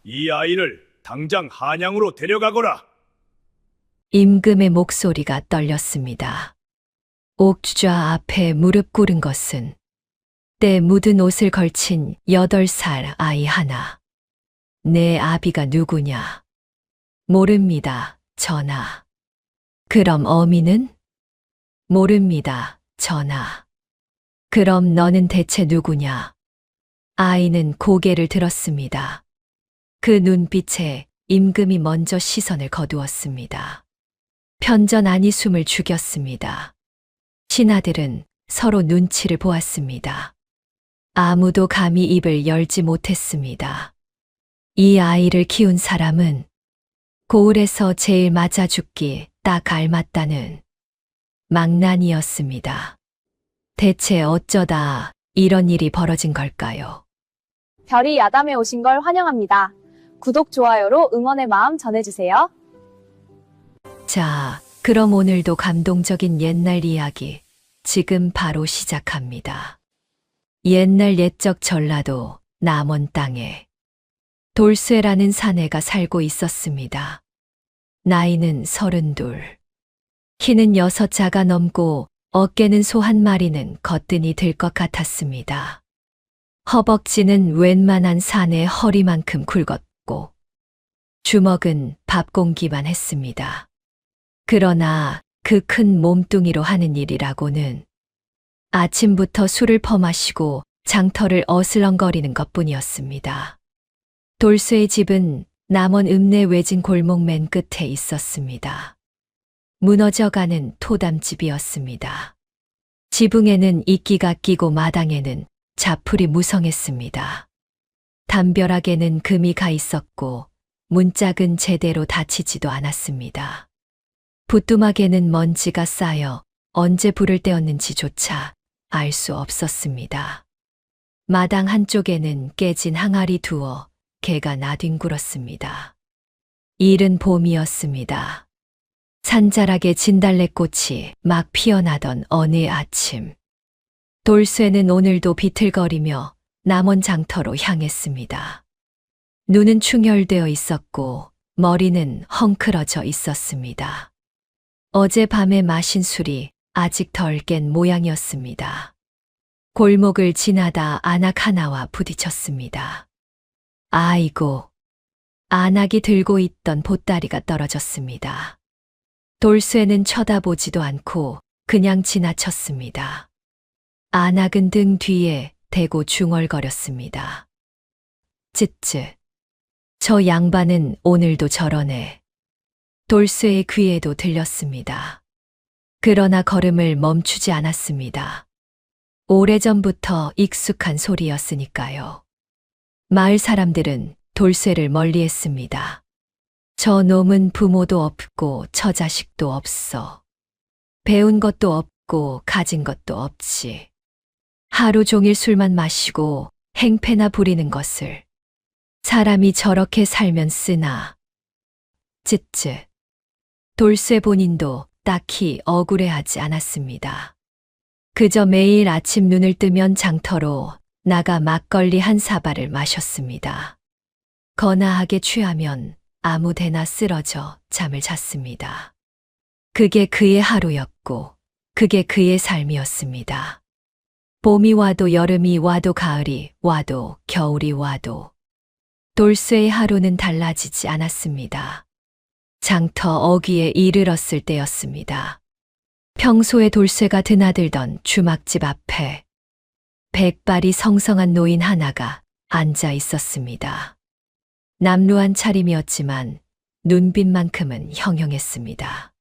이 아이를 당장 한양으로 데려가거라. 임금의 목소리가 떨렸습니다. 옥주좌 앞에 무릎 꿇은 것은 때 묻은 옷을 걸친 8살 아이 하나. 내 아비가 누구냐? 모릅니다, 전하. 그럼 어미는? 모릅니다, 전하. 그럼 너는 대체 누구냐? 아이는 고개를 들었습니다. 그 눈빛에 임금이 먼저 시선을 거두었습니다. 편전 아니 숨을 죽였습니다. 신하들은 서로 눈치를 보았습니다. 아무도 감히 입을 열지 못했습니다. 이 아이를 키운 사람은 고을에서 제일 맞아 죽기 딱 알맞다는 망난이었습니다. 대체 어쩌다 이런 일이 벌어진 걸까요? 별이 야담에 오신 걸 환영합니다. 구독, 좋아요로 응원의 마음 전해주세요. 자, 그럼 오늘도 감동적인 옛날 이야기 지금 바로 시작합니다. 옛날 옛적 전라도 남원 땅에 돌쇠라는 사내가 살고 있었습니다. 나이는 32, 키는 6자가 넘고 어깨는 소 한 마리는 거뜬히 들 것 같았습니다. 허벅지는 웬만한 사내 허리만큼 굵었고 주먹은 밥 공기만 했습니다. 그러나 그 큰 몸뚱이로 하는 일이라고는 아침부터 술을 퍼마시고 장터를 어슬렁거리는 것뿐이었습니다. 돌쇠의 집은 남원 읍내 외진 골목 맨 끝에 있었습니다. 무너져가는 토담집이었습니다. 지붕에는 이끼가 끼고 마당에는 자풀이 무성했습니다. 담벼락에는 금이 가 있었고 문짝은 제대로 닫히지도 않았습니다. 부뚜막에는 먼지가 쌓여 언제 불을 떼었는지조차 알 수 없었습니다. 마당 한쪽에는 깨진 항아리 두어 개가 나뒹굴었습니다. 이른 봄이었습니다. 산자락에 진달래꽃이 막 피어나던 어느 아침. 돌쇠는 오늘도 비틀거리며 남원 장터로 향했습니다. 눈은 충혈되어 있었고 머리는 헝클어져 있었습니다. 어젯밤에 마신 술이 아직 덜 깬 모양이었습니다. 골목을 지나다 안악 하나와 부딪혔습니다. 아이고, 안악이 들고 있던 보따리가 떨어졌습니다. 돌쇠는 쳐다보지도 않고 그냥 지나쳤습니다. 안악은 등 뒤에 대고 중얼거렸습니다. 쯧쯧. 저 양반은 오늘도 저러네. 돌쇠의 귀에도 들렸습니다. 그러나 걸음을 멈추지 않았습니다. 오래전부터 익숙한 소리였으니까요. 마을 사람들은 돌쇠를 멀리했습니다. 저 놈은 부모도 없고 처자식도 없어. 배운 것도 없고 가진 것도 없지. 하루 종일 술만 마시고 행패나 부리는 것을. 사람이 저렇게 살면 쓰나. 쯧쯧. 돌쇠 본인도 딱히 억울해하지 않았습니다. 그저 매일 아침 눈을 뜨면 장터로 나가 막걸리 한 사발을 마셨습니다. 거나하게 취하면 아무데나 쓰러져 잠을 잤습니다. 그게 그의 하루였고 그게 그의 삶이었습니다. 봄이 와도 여름이 와도 가을이 와도 겨울이 와도 돌쇠의 하루는 달라지지 않았습니다. 장터 어귀에 이르렀을 때였습니다. 평소에 돌쇠가 드나들던 주막집 앞에 백발이 성성한 노인 하나가 앉아 있었습니다. 남루한 차림이었지만 눈빛만큼은 형형했습니다.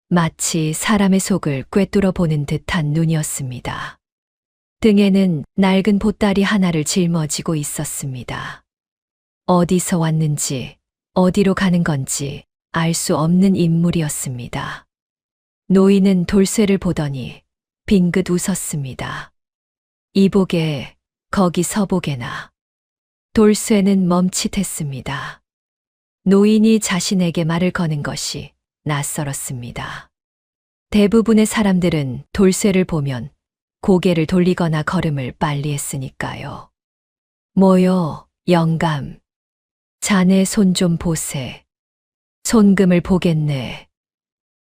마치 사람의 속을 꿰뚫어 보는 듯한 눈이었습니다. 등에는 낡은 보따리 하나를 짊어지고 있었습니다. 어디서 왔는지 어디로 가는 건지 알 수 없는 인물이었습니다. 노인은 돌쇠를 보더니 빙긋 웃었습니다. 이보게 거기 서보게나. 돌쇠는 멈칫했습니다. 노인이 자신에게 말을 거는 것이 낯설었습니다. 대부분의 사람들은 돌쇠를 보면 고개를 돌리거나 걸음을 빨리 했으니까요. 뭐요, 영감. 자네 손 좀 보세. 손금을 보겠네.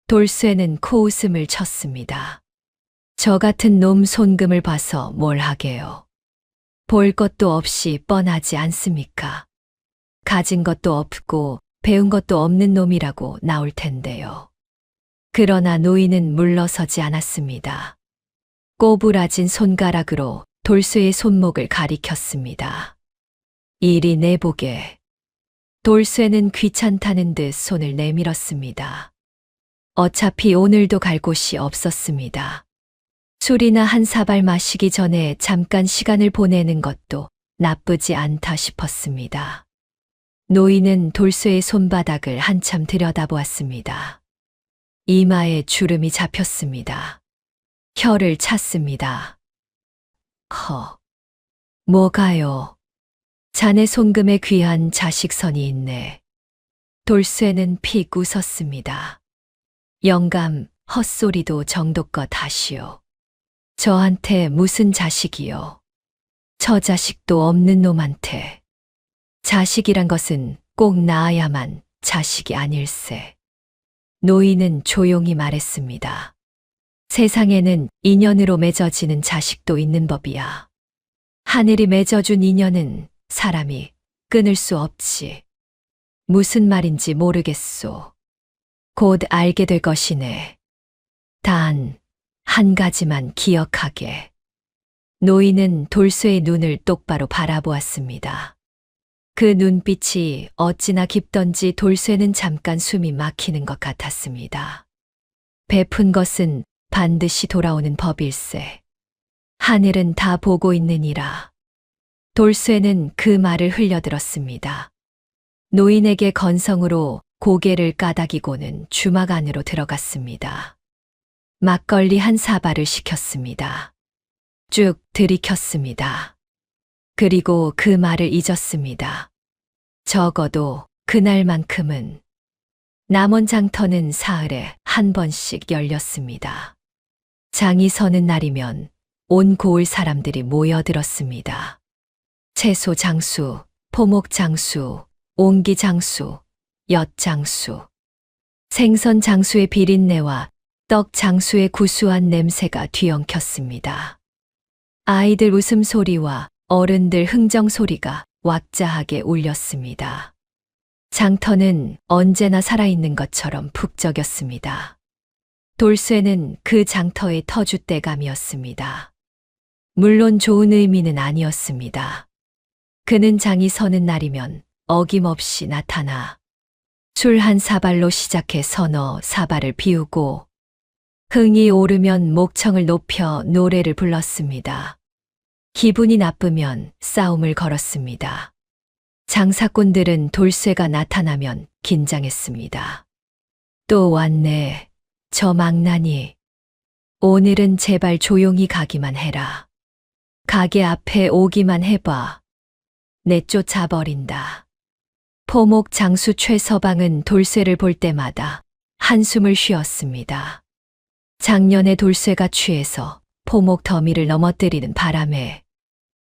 돌쇠는 코웃음을 쳤습니다. 저 같은 놈 손금을 봐서 뭘 하게요. 볼 것도 없이 뻔하지 않습니까? 가진 것도 없고 배운 것도 없는 놈이라고 나올 텐데요. 그러나 노인은 물러서지 않았습니다. 꼬부라진 손가락으로 돌쇠의 손목을 가리켰습니다. 이리 내보게. 돌쇠는 귀찮다는 듯 손을 내밀었습니다. 어차피 오늘도 갈 곳이 없었습니다. 술이나 한 사발 마시기 전에 잠깐 시간을 보내는 것도 나쁘지 않다 싶었습니다. 노인은 돌쇠의 손바닥을 한참 들여다보았습니다. 이마에 주름이 잡혔습니다. 혀를 찼습니다. 뭐가요? 자네 손금에 귀한 자식선이 있네. 돌쇠는 픽 웃었습니다. 영감, 헛소리도 정도껏 하시오. 저한테 무슨 자식이요? 저 자식도 없는 놈한테. 자식이란 것은 꼭 낳아야만 자식이 아닐세. 노인은 조용히 말했습니다. 세상에는 인연으로 맺어지는 자식도 있는 법이야. 하늘이 맺어준 인연은 사람이 끊을 수 없지. 무슨 말인지 모르겠소. 곧 알게 될 것이네. 단, 한 가지만 기억하게. 노인은 돌쇠의 눈을 똑바로 바라보았습니다. 그 눈빛이 어찌나 깊던지 돌쇠는 잠깐 숨이 막히는 것 같았습니다. 베푼 것은 반드시 돌아오는 법일세. 하늘은 다 보고 있느니라. 돌쇠는 그 말을 흘려들었습니다. 노인에게 건성으로 고개를 까닥이고는 주막 안으로 들어갔습니다. 막걸리 한 사발을 시켰습니다. 쭉 들이켰습니다. 그리고 그 말을 잊었습니다. 적어도 그날만큼은. 남원 장터는 사흘에 한 번씩 열렸습니다. 장이 서는 날이면 온 고을 사람들이 모여들었습니다. 채소 장수, 포목 장수, 옹기 장수, 엿 장수, 생선 장수의 비린내와 떡 장수의 구수한 냄새가 뒤엉켰습니다. 아이들 웃음소리와 어른들 흥정소리가 왁자하게 울렸습니다. 장터는 언제나 살아있는 것처럼 북적였습니다. 돌쇠는 그 장터의 터줏대감이었습니다. 물론 좋은 의미는 아니었습니다. 그는 장이 서는 날이면 어김없이 나타나 술 한 사발로 시작해 서너 사발을 비우고 흥이 오르면 목청을 높여 노래를 불렀습니다. 기분이 나쁘면 싸움을 걸었습니다. 장사꾼들은 돌쇠가 나타나면 긴장했습니다. 또 왔네, 저 망나니. 오늘은 제발 조용히 가기만 해라. 가게 앞에 오기만 해봐. 내쫓아버린다. 포목 장수 최서방은 돌쇠를 볼 때마다 한숨을 쉬었습니다. 작년에 돌쇠가 취해서 포목 더미를 넘어뜨리는 바람에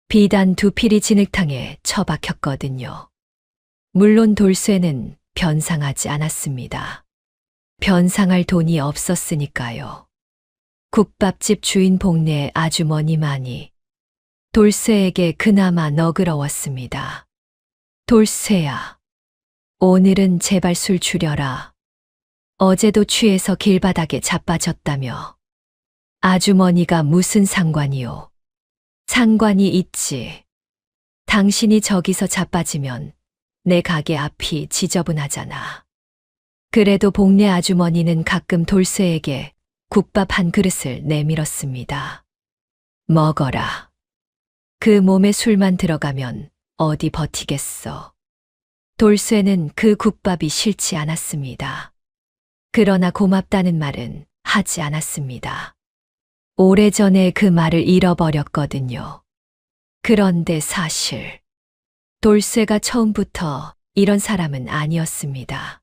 비단 두 필이 진흙탕에 처박혔거든요. 물론 돌쇠는 변상하지 않았습니다. 변상할 돈이 없었으니까요. 국밥집 주인 복내의 아주머니만이 돌쇠에게 그나마 너그러웠습니다. 돌쇠야, 오늘은 제발 술 줄여라. 어제도 취해서 길바닥에 자빠졌다며. 아주머니가 무슨 상관이요? 상관이 있지. 당신이 저기서 자빠지면 내 가게 앞이 지저분하잖아. 그래도 복내 아주머니는 가끔 돌쇠에게 국밥 한 그릇을 내밀었습니다. 먹어라. 그 몸에 술만 들어가면 어디 버티겠어. 돌쇠는 그 국밥이 싫지 않았습니다. 그러나 고맙다는 말은 하지 않았습니다. 오래전에 그 말을 잃어버렸거든요. 그런데 사실 돌쇠가 처음부터 이런 사람은 아니었습니다.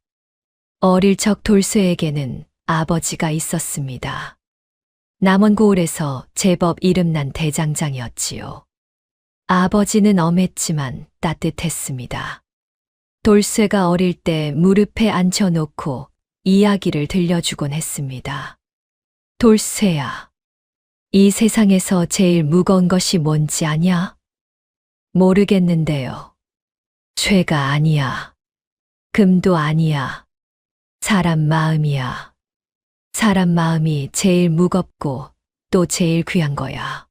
어릴 적 돌쇠에게는 아버지가 있었습니다. 남원 고을에서 제법 이름난 대장장이었지요. 아버지는 엄했지만 따뜻했습니다. 돌쇠가 어릴 때 무릎에 앉혀놓고 이야기를 들려주곤 했습니다. 돌쇠야, 이 세상에서 제일 무거운 것이 뭔지 아냐? 모르겠는데요. 쇠가 아니야. 금도 아니야. 사람 마음이야. 사람 마음이 제일 무겁고 또 제일 귀한 거야.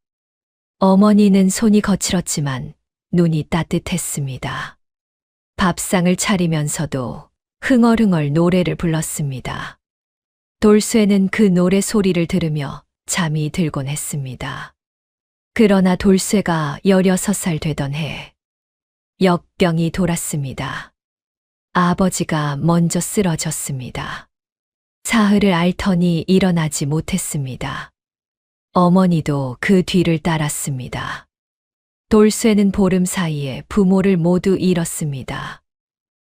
어머니는 손이 거칠었지만 눈이 따뜻했습니다. 밥상을 차리면서도 흥얼흥얼 노래를 불렀습니다. 돌쇠는 그 노래 소리를 들으며 잠이 들곤 했습니다. 그러나 돌쇠가 16살 되던 해, 역병이 돌았습니다. 아버지가 먼저 쓰러졌습니다. 사흘을 앓더니 일어나지 못했습니다. 어머니도 그 뒤를 따랐습니다. 돌쇠는 보름 사이에 부모를 모두 잃었습니다.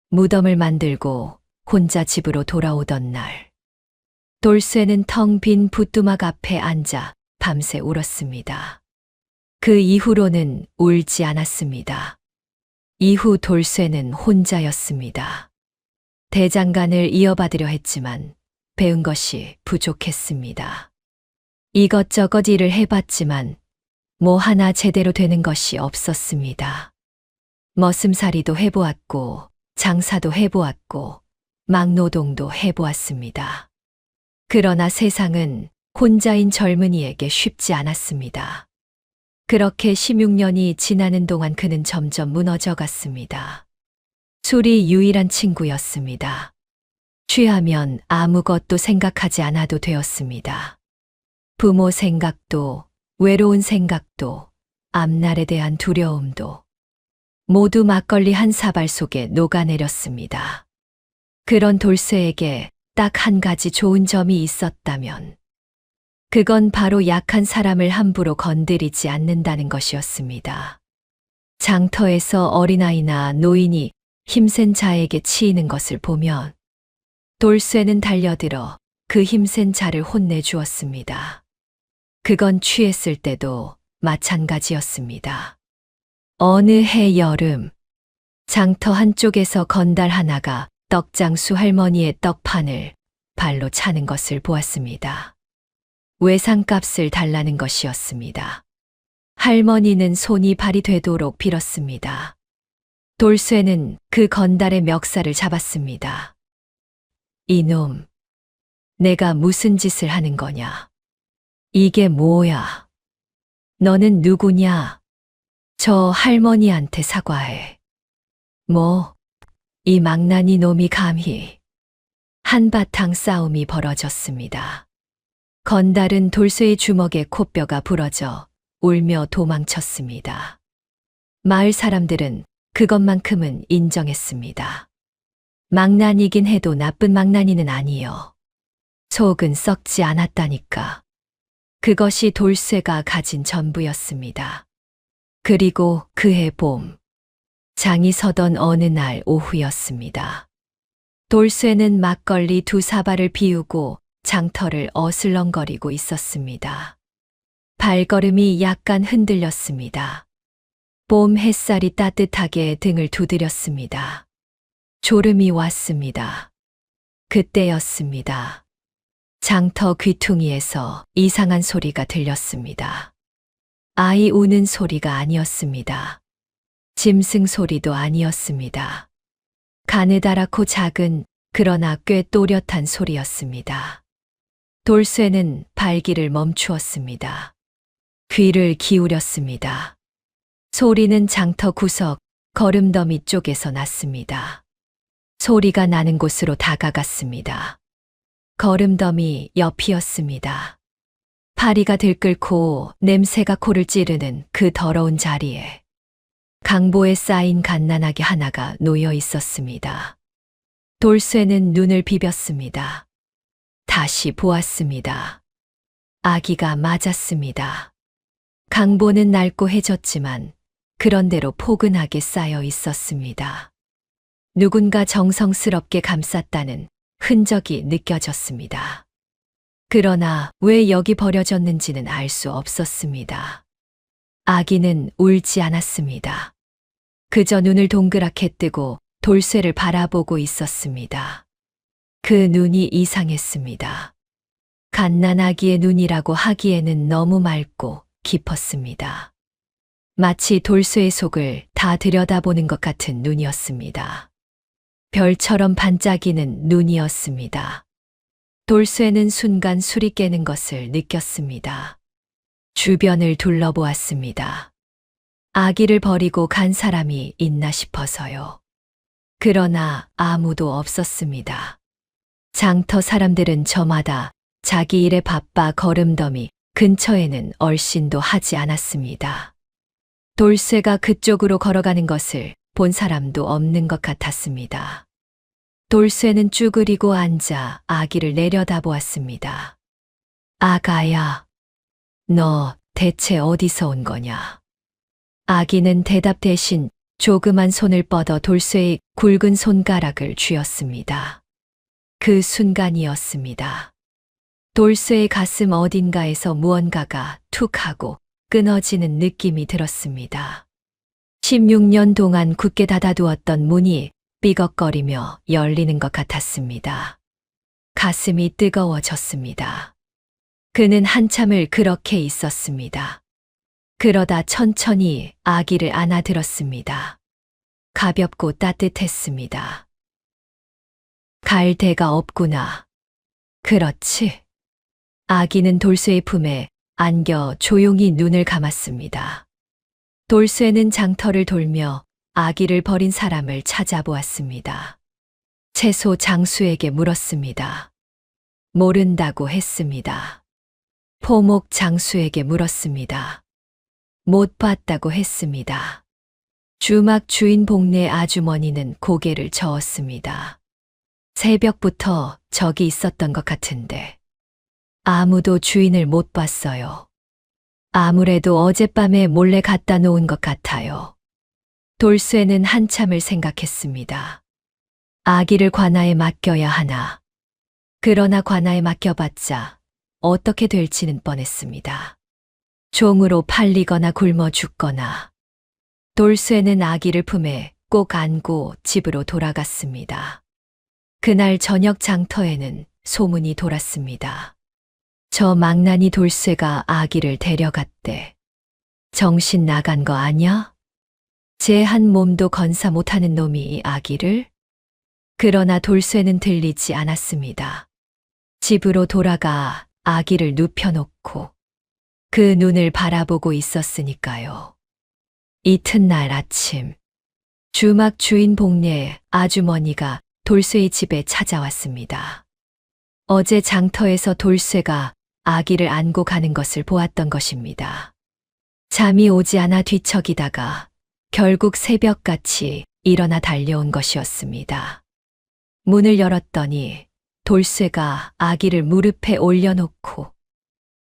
무덤을 만들고 혼자 집으로 돌아오던 날, 돌쇠는 텅 빈 부뚜막 앞에 앉아 밤새 울었습니다. 그 이후로는 울지 않았습니다. 이후 돌쇠는 혼자였습니다. 대장간을 이어받으려 했지만 배운 것이 부족했습니다. 이것저것 일을 해봤지만 뭐 하나 제대로 되는 것이 없었습니다. 머슴살이도 해보았고 장사도 해보았고 막노동도 해보았습니다. 그러나 세상은 혼자인 젊은이에게 쉽지 않았습니다. 그렇게 16년이 지나는 동안 그는 점점 무너져 갔습니다. 술이 유일한 친구였습니다. 취하면 아무것도 생각하지 않아도 되었습니다. 부모 생각도, 외로운 생각도, 앞날에 대한 두려움도 모두 막걸리 한 사발 속에 녹아내렸습니다. 그런 돌쇠에게 딱 한 가지 좋은 점이 있었다면 그건 바로 약한 사람을 함부로 건드리지 않는다는 것이었습니다. 장터에서 어린아이나 노인이 힘센 자에게 치이는 것을 보면 돌쇠는 달려들어 그 힘센 자를 혼내주었습니다. 그건 취했을 때도 마찬가지였습니다. 어느 해 여름, 장터 한쪽에서 건달 하나가 떡장수 할머니의 떡판을 발로 차는 것을 보았습니다. 외상값을 달라는 것이었습니다. 할머니는 손이 발이 되도록 빌었습니다. 돌쇠는 그 건달의 멱살을 잡았습니다. 이놈, 내가 무슨 짓을 하는 거냐? 이게 뭐야? 너는 누구냐? 저 할머니한테 사과해. 뭐, 이 망나니 놈이 감히. 한바탕 싸움이 벌어졌습니다. 건달은 돌쇠의 주먹에 코뼈가 부러져 울며 도망쳤습니다. 마을 사람들은 그것만큼은 인정했습니다. 망나니긴 해도 나쁜 망나니는 아니요. 속은 썩지 않았다니까. 그것이 돌쇠가 가진 전부였습니다. 그리고 그해 봄, 장이 서던 어느 날 오후였습니다. 돌쇠는 막걸리 2사발을 비우고 장터를 어슬렁거리고 있었습니다. 발걸음이 약간 흔들렸습니다. 봄 햇살이 따뜻하게 등을 두드렸습니다. 졸음이 왔습니다. 그때였습니다. 장터 귀퉁이에서 이상한 소리가 들렸습니다. 아이 우는 소리가 아니었습니다. 짐승 소리도 아니었습니다. 가느다랗고 작은 그러나 꽤 또렷한 소리였습니다. 돌쇠는 발길을 멈추었습니다. 귀를 기울였습니다. 소리는 장터 구석 거름더미 쪽에서 났습니다. 소리가 나는 곳으로 다가갔습니다. 거름더미 옆이었습니다. 파리가 들끓고 냄새가 코를 찌르는 그 더러운 자리에 강보에 쌓인 갓난아기 하나가 놓여 있었습니다. 돌쇠는 눈을 비볐습니다. 다시 보았습니다. 아기가 맞았습니다. 강보는 낡고 해졌지만 그런대로 포근하게 쌓여 있었습니다. 누군가 정성스럽게 감쌌다는 흔적이 느껴졌습니다. 그러나 왜 여기 버려졌는지는 알 수 없었습니다. 아기는 울지 않았습니다. 그저 눈을 동그랗게 뜨고 돌쇠를 바라보고 있었습니다. 그 눈이 이상했습니다. 갓난아기의 눈이라고 하기에는 너무 맑고 깊었습니다. 마치 돌쇠의 속을 다 들여다보는 것 같은 눈이었습니다. 별처럼 반짝이는 눈이었습니다. 돌쇠는 순간 술이 깨는 것을 느꼈습니다. 주변을 둘러보았습니다. 아기를 버리고 간 사람이 있나 싶어서요. 그러나 아무도 없었습니다. 장터 사람들은 저마다 자기 일에 바빠 걸음더미 근처에는 얼씬도 하지 않았습니다. 돌쇠가 그쪽으로 걸어가는 것을 본 사람도 없는 것 같았습니다. 돌쇠는 쭈그리고 앉아 아기를 내려다보았습니다. 아가야, 너 대체 어디서 온 거냐? 아기는 대답 대신 조그만 손을 뻗어 돌쇠의 굵은 손가락을 쥐었습니다. 그 순간이었습니다. 돌쇠의 가슴 어딘가에서 무언가가 툭 하고 끊어지는 느낌이 들었습니다. 16년 동안 굳게 닫아두었던 문이 삐걱거리며 열리는 것 같았습니다. 가슴이 뜨거워졌습니다. 그는 한참을 그렇게 있었습니다. 그러다 천천히 아기를 안아들었습니다. 가볍고 따뜻했습니다. 갈 데가 없구나. 그렇지. 아기는 돌쇠의 품에 안겨 조용히 눈을 감았습니다. 돌쇠는 장터를 돌며 아기를 버린 사람을 찾아보았습니다. 채소 장수에게 물었습니다. 모른다고 했습니다. 포목 장수에게 물었습니다. 못 봤다고 했습니다. 주막 주인 복내 아주머니는 고개를 저었습니다. 새벽부터 저기 있었던 것 같은데 아무도 주인을 못 봤어요. 아무래도 어젯밤에 몰래 갖다 놓은 것 같아요. 돌쇠는 한참을 생각했습니다. 아기를 관아에 맡겨야 하나. 그러나 관아에 맡겨봤자 어떻게 될지는 뻔했습니다. 종으로 팔리거나 굶어 죽거나. 돌쇠는 아기를 품에 꼭 안고 집으로 돌아갔습니다. 그날 저녁 장터에는 소문이 돌았습니다. 저 망나니 돌쇠가 아기를 데려갔대. 정신 나간 거 아냐? 제 한 몸도 건사 못하는 놈이 이 아기를? 그러나 돌쇠는 들리지 않았습니다. 집으로 돌아가 아기를 눕혀놓고 그 눈을 바라보고 있었으니까요. 이튿날 아침, 주막 주인 복내 아주머니가 돌쇠의 집에 찾아왔습니다. 어제 장터에서 돌쇠가 아기를 안고 가는 것을 보았던 것입니다. 잠이 오지 않아 뒤척이다가 결국 새벽같이 일어나 달려온 것이었습니다. 문을 열었더니 돌쇠가 아기를 무릎에 올려놓고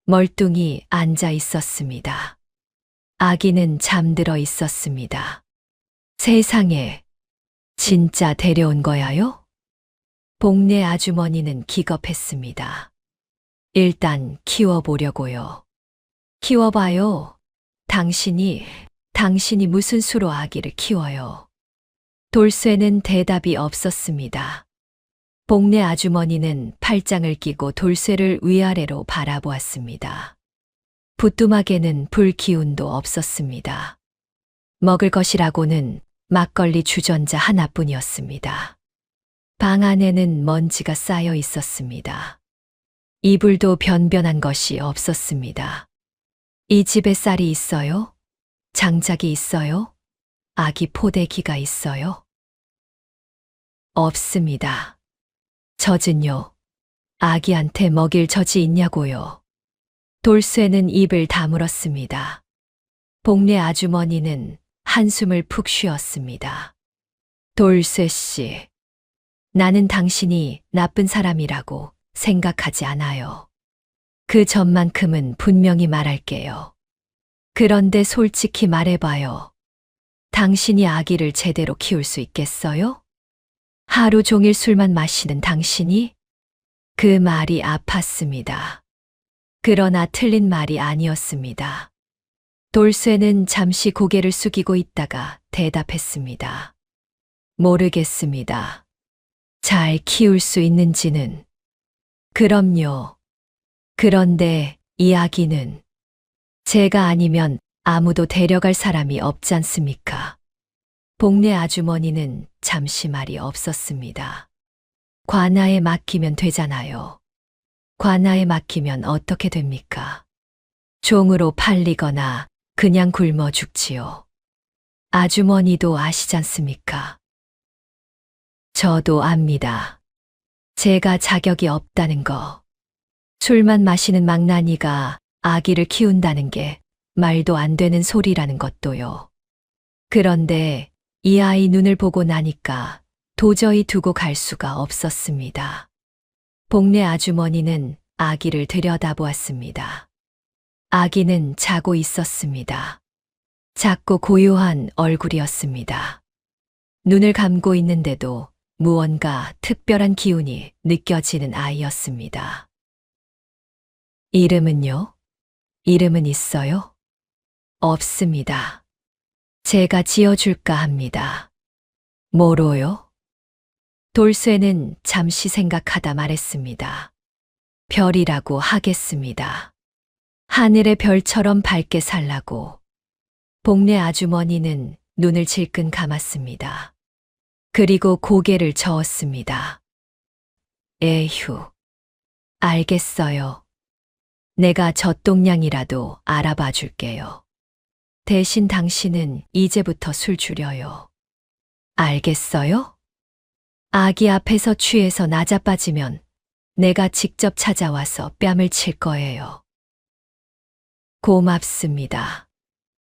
멀뚱히 앉아 있었습니다. 아기는 잠들어 있었습니다. 세상에, 진짜 데려온 거야요? 복내 아주머니는 기겁했습니다. 일단 키워보려고요. 키워봐요. 당신이 무슨 수로 아기를 키워요? 돌쇠는 대답이 없었습니다. 복내 아주머니는 팔짱을 끼고 돌쇠를 위아래로 바라보았습니다. 부뚜막에는 불 기운도 없었습니다. 먹을 것이라고는 막걸리 주전자 하나뿐이었습니다. 방 안에는 먼지가 쌓여 있었습니다. 이불도 변변한 것이 없었습니다. 이 집에 쌀이 있어요? 장작이 있어요? 아기 포대기가 있어요? 없습니다. 젖은요? 아기한테 먹일 젖이 있냐고요? 돌쇠는 입을 다물었습니다. 복내 아주머니는 한숨을 푹 쉬었습니다. 돌쇠 씨, 나는 당신이 나쁜 사람이라고 생각하지 않아요. 그 점만큼은 분명히 말할게요. 그런데 솔직히 말해봐요. 당신이 아기를 제대로 키울 수 있겠어요? 하루 종일 술만 마시는 당신이? 그 말이 아팠습니다. 그러나 틀린 말이 아니었습니다. 돌쇠는 잠시 고개를 숙이고 있다가 대답했습니다. 모르겠습니다. 잘 키울 수 있는지는. 그럼요. 그런데 이 아기는 제가 아니면 아무도 데려갈 사람이 없지 않습니까? 복내 아주머니는 잠시 말이 없었습니다. 관아에 맡기면 되잖아요. 관아에 맡기면 어떻게 됩니까? 종으로 팔리거나 그냥 굶어 죽지요. 아주머니도 아시지 않습니까? 저도 압니다. 제가 자격이 없다는 거. 술만 마시는 망나니가 아기를 키운다는 게 말도 안 되는 소리라는 것도요. 그런데 이 아이 눈을 보고 나니까 도저히 두고 갈 수가 없었습니다. 복내 아주머니는 아기를 들여다보았습니다. 아기는 자고 있었습니다. 작고 고요한 얼굴이었습니다. 눈을 감고 있는데도 무언가 특별한 기운이 느껴지는 아이였습니다. 이름은요? 이름은 있어요? 없습니다. 제가 지어줄까 합니다. 뭐로요? 돌쇠는 잠시 생각하다 말했습니다. 별이라고 하겠습니다. 하늘의 별처럼 밝게 살라고. 복내 아주머니는 눈을 질끈 감았습니다. 그리고 고개를 저었습니다. 에휴. 알겠어요. 내가 젖동량이라도 알아봐 줄게요. 대신 당신은 이제부터 술 줄여요. 알겠어요? 아기 앞에서 취해서 나자빠지면 내가 직접 찾아와서 뺨을 칠 거예요. 고맙습니다.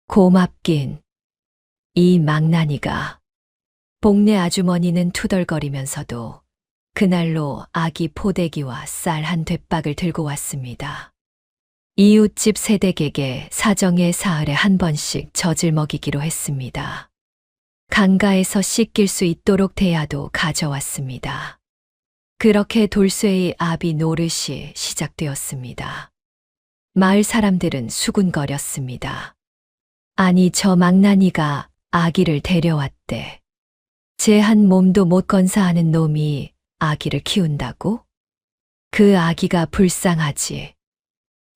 고맙긴. 이 망나니가. 복내 아주머니는 투덜거리면서도 그날로 아기 포대기와 쌀 한 뎨박을 들고 왔습니다. 이웃집 세댁에게 사정의 사흘에 한 번씩 젖을 먹이기로 했습니다. 강가에서 씻길 수 있도록 대야도 가져왔습니다. 그렇게 돌쇠의 아비 노릇이 시작되었습니다. 마을 사람들은 수군거렸습니다. 아니 저 망나니가 아기를 데려왔대. 제 한 몸도 못 건사하는 놈이 아기를 키운다고? 그 아기가 불쌍하지.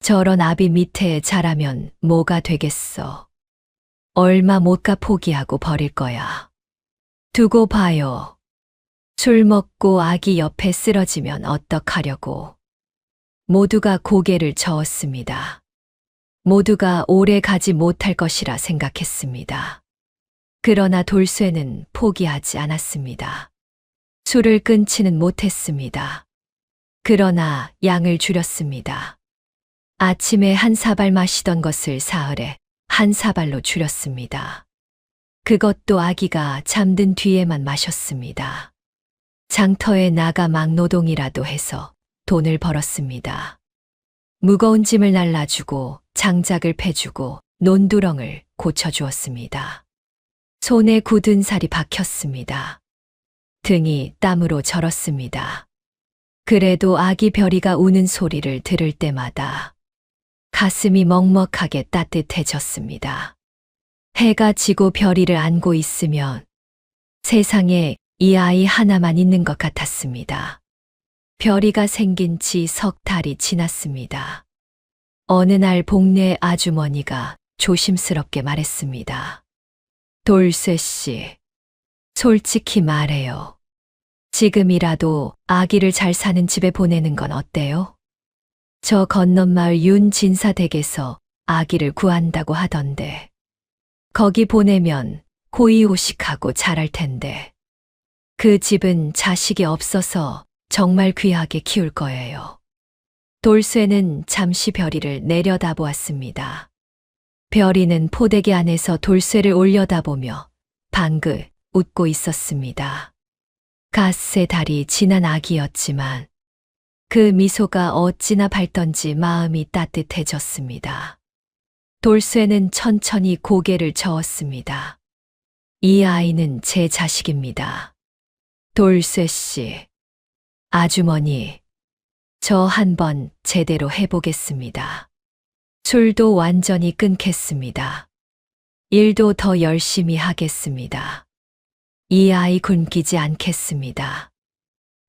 저런 아비 밑에 자라면 뭐가 되겠어. 얼마 못 가 포기하고 버릴 거야. 두고 봐요. 술 먹고 아기 옆에 쓰러지면 어떡하려고. 모두가 고개를 저었습니다. 모두가 오래 가지 못할 것이라 생각했습니다. 그러나 돌쇠는 포기하지 않았습니다. 술을 끊지는 못했습니다. 그러나 양을 줄였습니다. 아침에 한 사발 마시던 것을 사흘에 한 사발로 줄였습니다. 그것도 아기가 잠든 뒤에만 마셨습니다. 장터에 나가 막노동이라도 해서 돈을 벌었습니다. 무거운 짐을 날라주고 장작을 패주고 논두렁을 고쳐주었습니다. 손에 굳은 살이 박혔습니다. 등이 땀으로 절었습니다. 그래도 아기 별이가 우는 소리를 들을 때마다 가슴이 먹먹하게 따뜻해졌습니다. 해가 지고 별이를 안고 있으면 세상에 이 아이 하나만 있는 것 같았습니다. 별이가 생긴 지 석 달이 지났습니다. 어느 날 복내 아주머니가 조심스럽게 말했습니다. 돌쇠 씨, 솔직히 말해요. 지금이라도 아기를 잘 사는 집에 보내는 건 어때요? 저 건넌마을 윤진사 댁에서 아기를 구한다고 하던데. 거기 보내면 호의호식하고 잘할 텐데. 그 집은 자식이 없어서 정말 귀하게 키울 거예요. 돌쇠는 잠시 별이를 내려다보았습니다. 별이는 포대기 안에서 돌쇠를 올려다보며 방긋 웃고 있었습니다. 갓세 달이 지난 아기였지만 그 미소가 어찌나 밝던지 마음이 따뜻해졌습니다. 돌쇠는 천천히 고개를 저었습니다. 이 아이는 제 자식입니다. 돌쇠 씨, 아주머니, 저 한번 제대로 해보겠습니다. 술도 완전히 끊겠습니다. 일도 더 열심히 하겠습니다. 이 아이 굶기지 않겠습니다.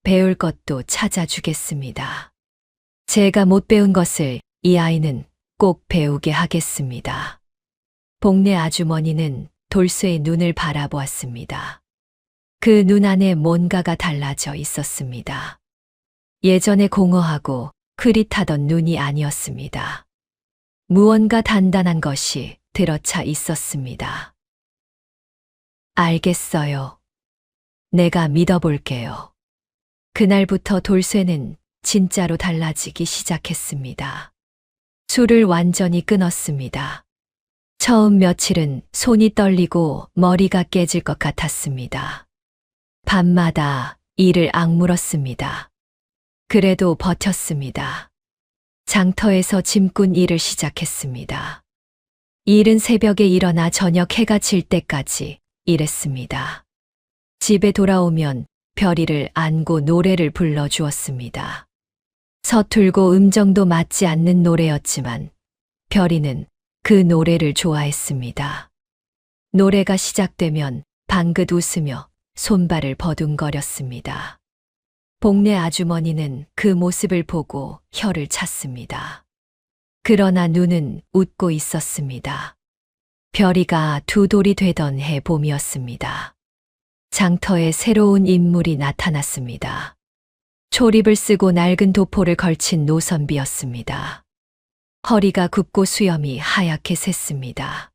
배울 것도 찾아주겠습니다. 제가 못 배운 것을 이 아이는 꼭 배우게 하겠습니다. 복내 아주머니는 돌쇠의 눈을 바라보았습니다. 그 눈 안에 뭔가가 달라져 있었습니다. 예전에 공허하고 흐릿하던 눈이 아니었습니다. 무언가 단단한 것이 들어차 있었습니다. 알겠어요. 내가 믿어볼게요. 그날부터 돌쇠는 진짜로 달라지기 시작했습니다. 술을 완전히 끊었습니다. 처음 며칠은 손이 떨리고 머리가 깨질 것 같았습니다. 밤마다 이를 악물었습니다. 그래도 버텼습니다. 장터에서 짐꾼 일을 시작했습니다. 이른 새벽에 일어나 저녁 해가 질 때까지 일했습니다. 집에 돌아오면 별이를 안고 노래를 불러주었습니다. 서툴고 음정도 맞지 않는 노래였지만 별이는 그 노래를 좋아했습니다. 노래가 시작되면 방긋 웃으며 손발을 버둥거렸습니다. 복내 아주머니는 그 모습을 보고 혀를 찼습니다. 그러나 눈은 웃고 있었습니다. 별이가 두 돌이 되던 해 봄이었습니다. 장터에 새로운 인물이 나타났습니다. 초립을 쓰고 낡은 도포를 걸친 노선비였습니다. 허리가 굽고 수염이 하얗게 샜습니다.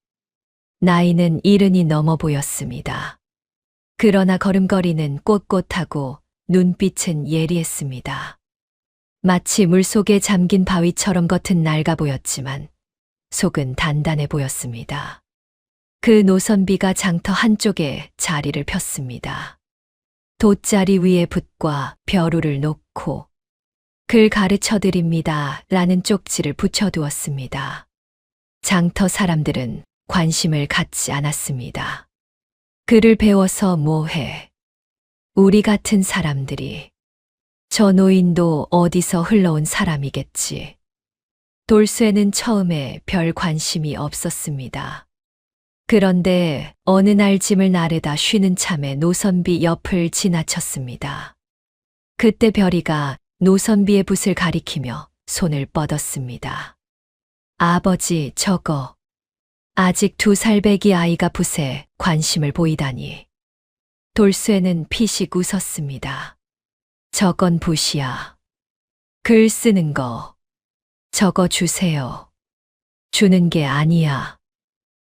나이는 70이 넘어 보였습니다. 그러나 걸음걸이는 꼿꼿하고 눈빛은 예리했습니다. 마치 물속에 잠긴 바위처럼 겉은 낡아 보였지만 속은 단단해 보였습니다. 그 노선비가 장터 한쪽에 자리를 폈습니다. 돗자리 위에 붓과 벼루를 놓고 글 가르쳐 드립니다 라는 쪽지를 붙여두었습니다. 장터 사람들은 관심을 갖지 않았습니다. 글을 배워서 뭐해? 우리 같은 사람들이. 저 노인도 어디서 흘러온 사람이겠지. 돌쇠는 처음에 별 관심이 없었습니다. 그런데 어느 날 짐을 나르다 쉬는 참에 노선비 옆을 지나쳤습니다. 그때 별이가 노선비의 붓을 가리키며 손을 뻗었습니다. 아버지, 저거. 아직 2살배기 아이가 붓에 관심을 보이다니. 돌쇠는 피식 웃었습니다. 저건 붓이야. 글 쓰는 거. 적어 주세요. 주는 게 아니야.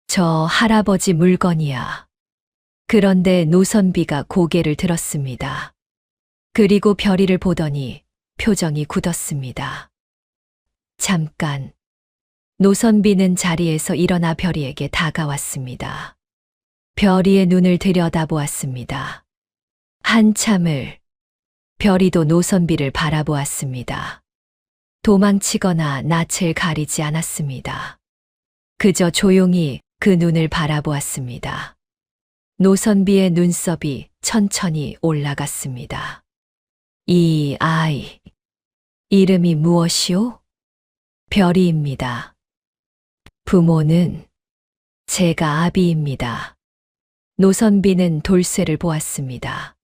저 할아버지 물건이야. 그런데 노선비가 고개를 들었습니다. 그리고 별이를 보더니 표정이 굳었습니다. 잠깐. 노선비는 자리에서 일어나 별이에게 다가왔습니다. 별이의 눈을 들여다보았습니다. 한참을 별이도 노선비를 바라보았습니다. 도망치거나 낯을 가리지 않았습니다. 그저 조용히 그 눈을 바라보았습니다. 노선비의 눈썹이 천천히 올라갔습니다. 이 아이, 이름이 무엇이오? 별이입니다. 부모는 제가 아비입니다. 노선비는 돌쇠를 보았습니다.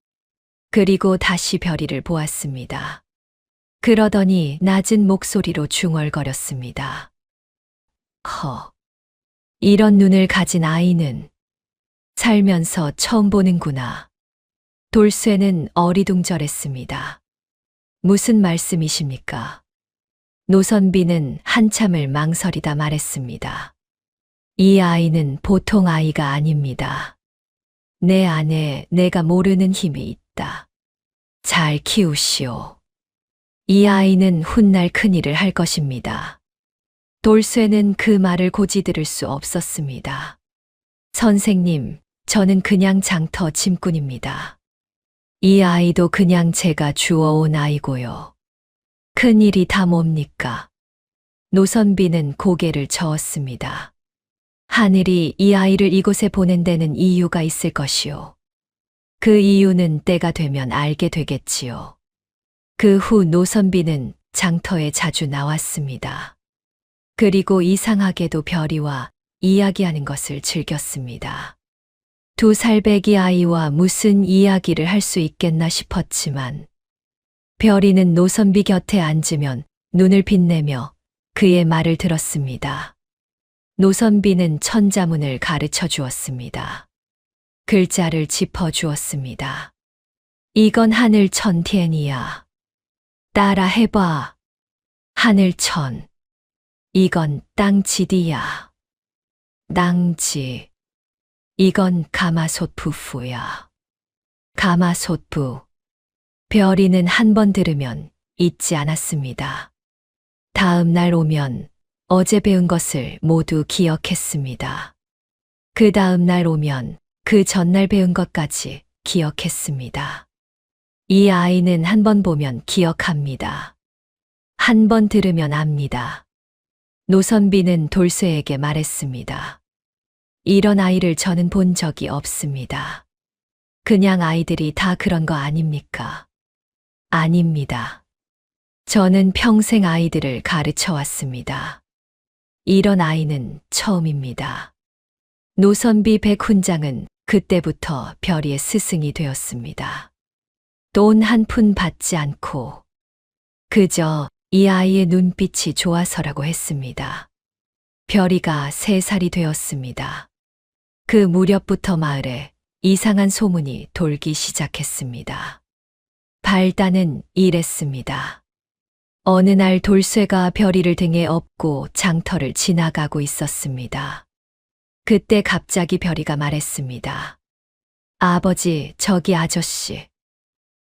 그리고 다시 별이를 보았습니다. 그러더니 낮은 목소리로 중얼거렸습니다. 이런 눈을 가진 아이는 살면서 처음 보는구나. 돌쇠는 어리둥절했습니다. 무슨 말씀이십니까? 노선비는 한참을 망설이다 말했습니다. 이 아이는 보통 아이가 아닙니다. 내 안에 내가 모르는 힘이 있다. 잘 키우시오. 이 아이는 훗날 큰일을 할 것입니다. 돌쇠는 그 말을 고지 들을 수 없었습니다. 선생님, 저는 그냥 장터 짐꾼입니다. 이 아이도 그냥 제가 주워온 아이고요. 큰일이 다 뭡니까? 노선비는 고개를 저었습니다. 하늘이 이 아이를 이곳에 보낸 데는 이유가 있을 것이오. 그 이유는 때가 되면 알게 되겠지요. 그 후 노선비는 장터에 자주 나왔습니다. 그리고 이상하게도 별이와 이야기하는 것을 즐겼습니다. 2살배기 아이와 무슨 이야기를 할 수 있겠나 싶었지만 별이는 노선비 곁에 앉으면 눈을 빛내며 그의 말을 들었습니다. 노선비는 천자문을 가르쳐 주었습니다. 글자를 짚어 주었습니다. 이건 하늘천티엔이야. 따라 해봐. 하늘천. 이건 땅지디야. 땅지. 이건 가마솥부후야. 가마솥부. 별이는 한 번 들으면 잊지 않았습니다. 다음 날 오면 어제 배운 것을 모두 기억했습니다. 그 다음 날 오면 그 전날 배운 것까지 기억했습니다. 이 아이는 한 번 보면 기억합니다. 한 번 들으면 압니다. 노선비는 돌쇠에게 말했습니다. 이런 아이를 저는 본 적이 없습니다. 그냥 아이들이 다 그런 거 아닙니까? 아닙니다. 저는 평생 아이들을 가르쳐 왔습니다. 이런 아이는 처음입니다. 노선비 백훈장은 그때부터 별이의 스승이 되었습니다. 돈 한 푼 받지 않고 그저 이 아이의 눈빛이 좋아서라고 했습니다. 별이가 3살이 되었습니다. 그 무렵부터 마을에 이상한 소문이 돌기 시작했습니다. 발단은 이랬습니다. 어느 날 돌쇠가 별이를 등에 업고 장터를 지나가고 있었습니다. 그때 갑자기 별이가 말했습니다. 아버지, 저기 아저씨.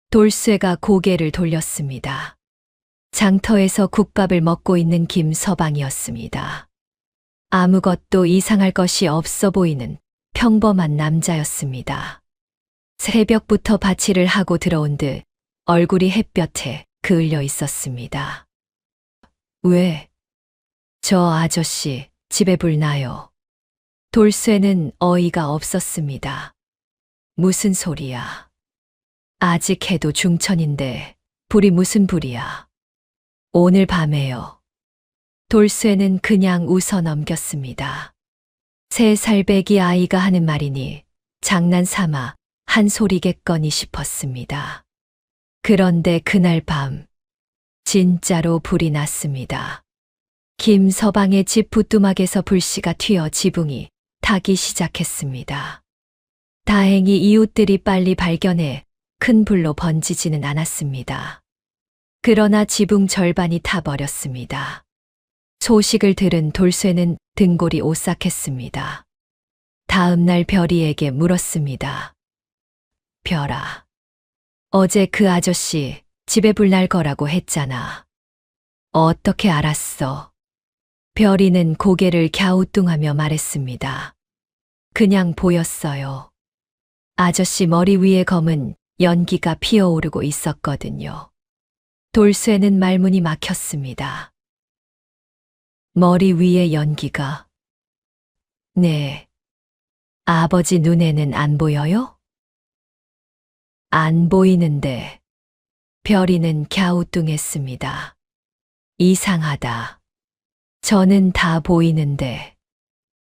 돌쇠가 고개를 돌렸습니다. 장터에서 국밥을 먹고 있는 김서방이었습니다. 아무것도 이상할 것이 없어 보이는 평범한 남자였습니다. 새벽부터 바치를 하고 들어온 듯 얼굴이 햇볕에 그을려 있었습니다. 왜? 저 아저씨 집에 불 나요. 돌쇠는 어이가 없었습니다. 무슨 소리야? 아직 해도 중천인데 불이 무슨 불이야? 오늘 밤에요. 돌쇠는 그냥 웃어 넘겼습니다. 3살배기 아이가 하는 말이니 장난삼아 한 소리겠거니 싶었습니다. 그런데 그날 밤 진짜로 불이 났습니다. 김서방의 집 부뚜막에서 불씨가 튀어 지붕이 타기 시작했습니다. 다행히 이웃들이 빨리 발견해 큰 불로 번지지는 않았습니다. 그러나 지붕 절반이 타버렸습니다. 소식을 들은 돌쇠는 등골이 오싹했습니다. 다음 날 별이에게 물었습니다. 별아, 어제 그 아저씨 집에 불 날 거라고 했잖아. 어떻게 알았어? 별이는 고개를 갸우뚱하며 말했습니다. 그냥 보였어요. 아저씨 머리 위에 검은 연기가 피어오르고 있었거든요. 돌쇠는 말문이 막혔습니다. 머리 위에 연기가? 네. 아버지 눈에는 안 보여요? 안 보이는데. 별이는 갸우뚱했습니다. 이상하다. 저는 다 보이는데.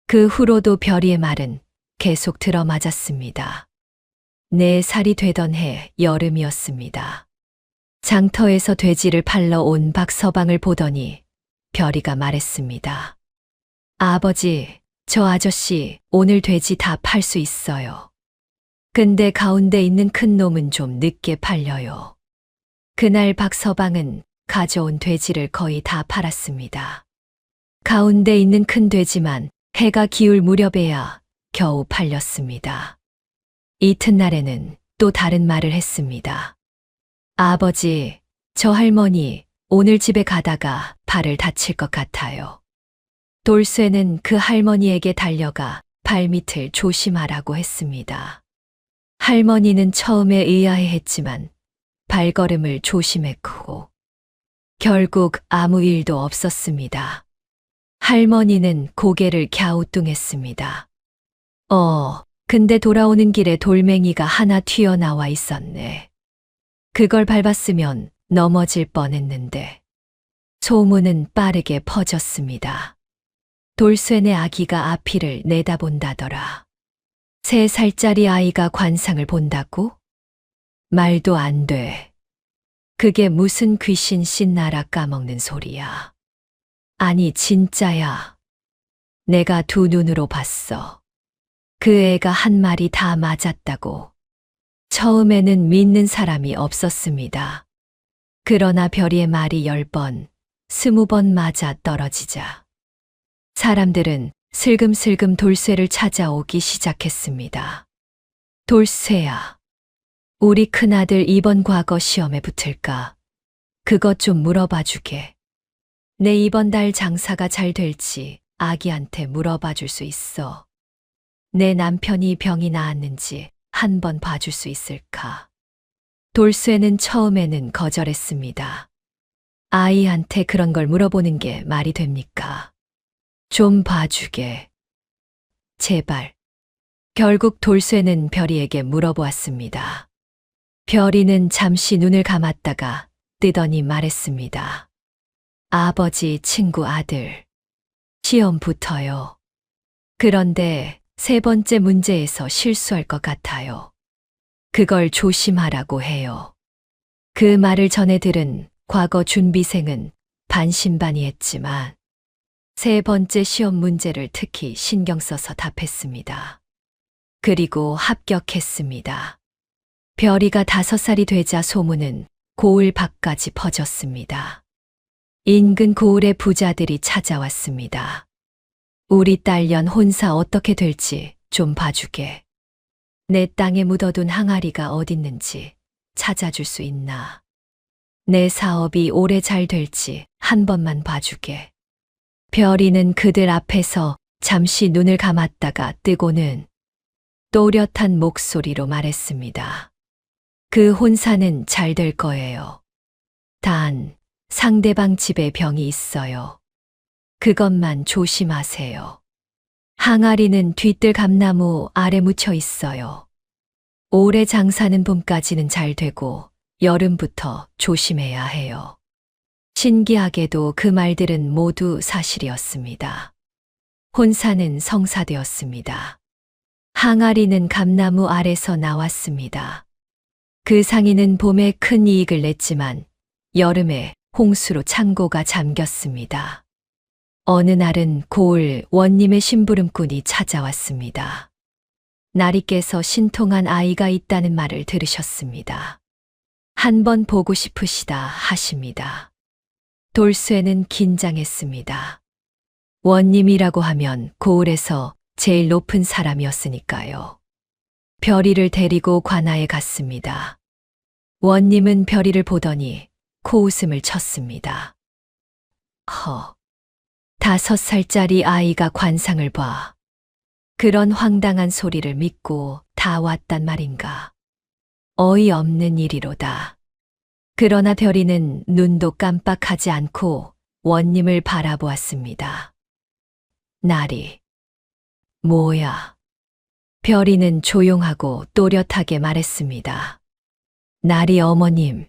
그 후로도 별이의 말은 계속 들어맞았습니다. 4살이 되던 해 여름이었습니다. 장터에서 돼지를 팔러 온 박서방을 보더니 별이가 말했습니다. 아버지, 저 아저씨 오늘 돼지 다 팔 수 있어요. 근데 가운데 있는 큰 놈은 좀 늦게 팔려요. 그날 박서방은 가져온 돼지를 거의 다 팔았습니다. 가운데 있는 큰 돼지만 해가 기울 무렵에야 겨우 팔렸습니다. 이튿날에는 또 다른 말을 했습니다. 아버지, 저 할머니 오늘 집에 가다가 발을 다칠 것 같아요. 돌쇠는 그 할머니에게 달려가 발밑을 조심하라고 했습니다. 할머니는 처음에 의아해했지만 발걸음을 조심했고 결국 아무 일도 없었습니다. 할머니는 고개를 갸우뚱했습니다. 근데 돌아오는 길에 돌멩이가 하나 튀어나와 있었네. 그걸 밟았으면 넘어질 뻔했는데. 소문은 빠르게 퍼졌습니다. 돌쇠네 아기가 앞이를 내다본다더라. 3살짜리 아이가 관상을 본다고? 말도 안 돼. 그게 무슨 귀신 씻나라 까먹는 소리야. 아니, 진짜야. 내가 두 눈으로 봤어. 그 애가 한 말이 다 맞았다고. 처음에는 믿는 사람이 없었습니다. 그러나 별이의 말이 10번, 20번 맞아 떨어지자 사람들은 슬금슬금 돌쇠를 찾아오기 시작했습니다. 돌쇠야, 우리 큰아들 이번 과거 시험에 붙을까? 그것 좀 물어봐 주게. 내 이번 달 장사가 잘 될지 아기한테 물어봐 줄 수 있어. 내 남편이 병이 나았는지 한번 봐줄 수 있을까? 돌쇠는 처음에는 거절했습니다. 아이한테 그런 걸 물어보는 게 말이 됩니까? 좀 봐주게. 제발. 결국 돌쇠는 별이에게 물어보았습니다. 별이는 잠시 눈을 감았다가 뜨더니 말했습니다. 아버지 친구 아들. 시험 붙어요. 그런데 3번째 문제에서 실수할 것 같아요. 그걸 조심하라고 해요. 그 말을 전해 들은 과거 준비생은 반신반의했지만 3번째 시험 문제를 특히 신경 써서 답했습니다. 그리고 합격했습니다. 별이가 5살이 되자 소문은 고을 밖까지 퍼졌습니다. 인근 고을의 부자들이 찾아왔습니다. 우리 딸년 혼사 어떻게 될지 좀 봐주게. 내 땅에 묻어둔 항아리가 어딨는지 찾아줄 수 있나. 내 사업이 오래 잘 될지 한 번만 봐주게. 별이는 그들 앞에서 잠시 눈을 감았다가 뜨고는 또렷한 목소리로 말했습니다. 그 혼사는 잘 될 거예요. 단, 상대방 집에 병이 있어요. 그것만 조심하세요. 항아리는 뒤뜰 감나무 아래 묻혀 있어요. 올해 장사는 봄까지는 잘 되고 여름부터 조심해야 해요. 신기하게도 그 말들은 모두 사실이었습니다. 혼사는 성사되었습니다. 항아리는 감나무 아래서 나왔습니다. 그 상인은 봄에 큰 이익을 냈지만 여름에 홍수로 창고가 잠겼습니다. 어느 날은 고을 원님의 심부름꾼이 찾아왔습니다. 날이 깨서 신통한 아이가 있다는 말을 들으셨습니다. 한번 보고 싶으시다 하십니다. 돌쇠는 긴장했습니다. 원님이라고 하면 고을에서 제일 높은 사람이었으니까요. 별이를 데리고 관아에 갔습니다. 원님은 별이를 보더니 코웃음을 쳤습니다. 5살짜리 아이가 관상을 봐. 그런 황당한 소리를 믿고 다 왔단 말인가. 어이없는 일이로다. 그러나 별이는 눈도 깜빡하지 않고 원님을 바라보았습니다. 날이. 뭐야? 별이는 조용하고 또렷하게 말했습니다. 날이 어머님.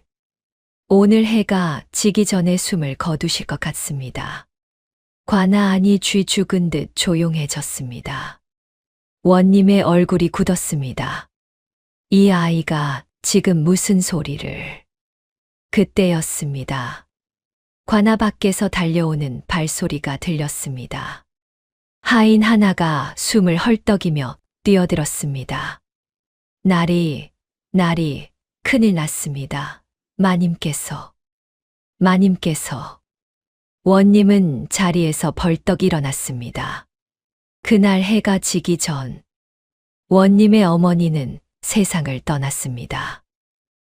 오늘 해가 지기 전에 숨을 거두실 것 같습니다. 관아 안이 쥐 죽은 듯 조용해졌습니다. 원님의 얼굴이 굳었습니다. 이 아이가 지금 무슨 소리를. 그때였습니다. 관아 밖에서 달려오는 발소리가 들렸습니다. 하인 하나가 숨을 헐떡이며 뛰어들었습니다. 날이, 큰일 났습니다. 마님께서. 원님은 자리에서 벌떡 일어났습니다. 그날 해가 지기 전 원님의 어머니는 세상을 떠났습니다.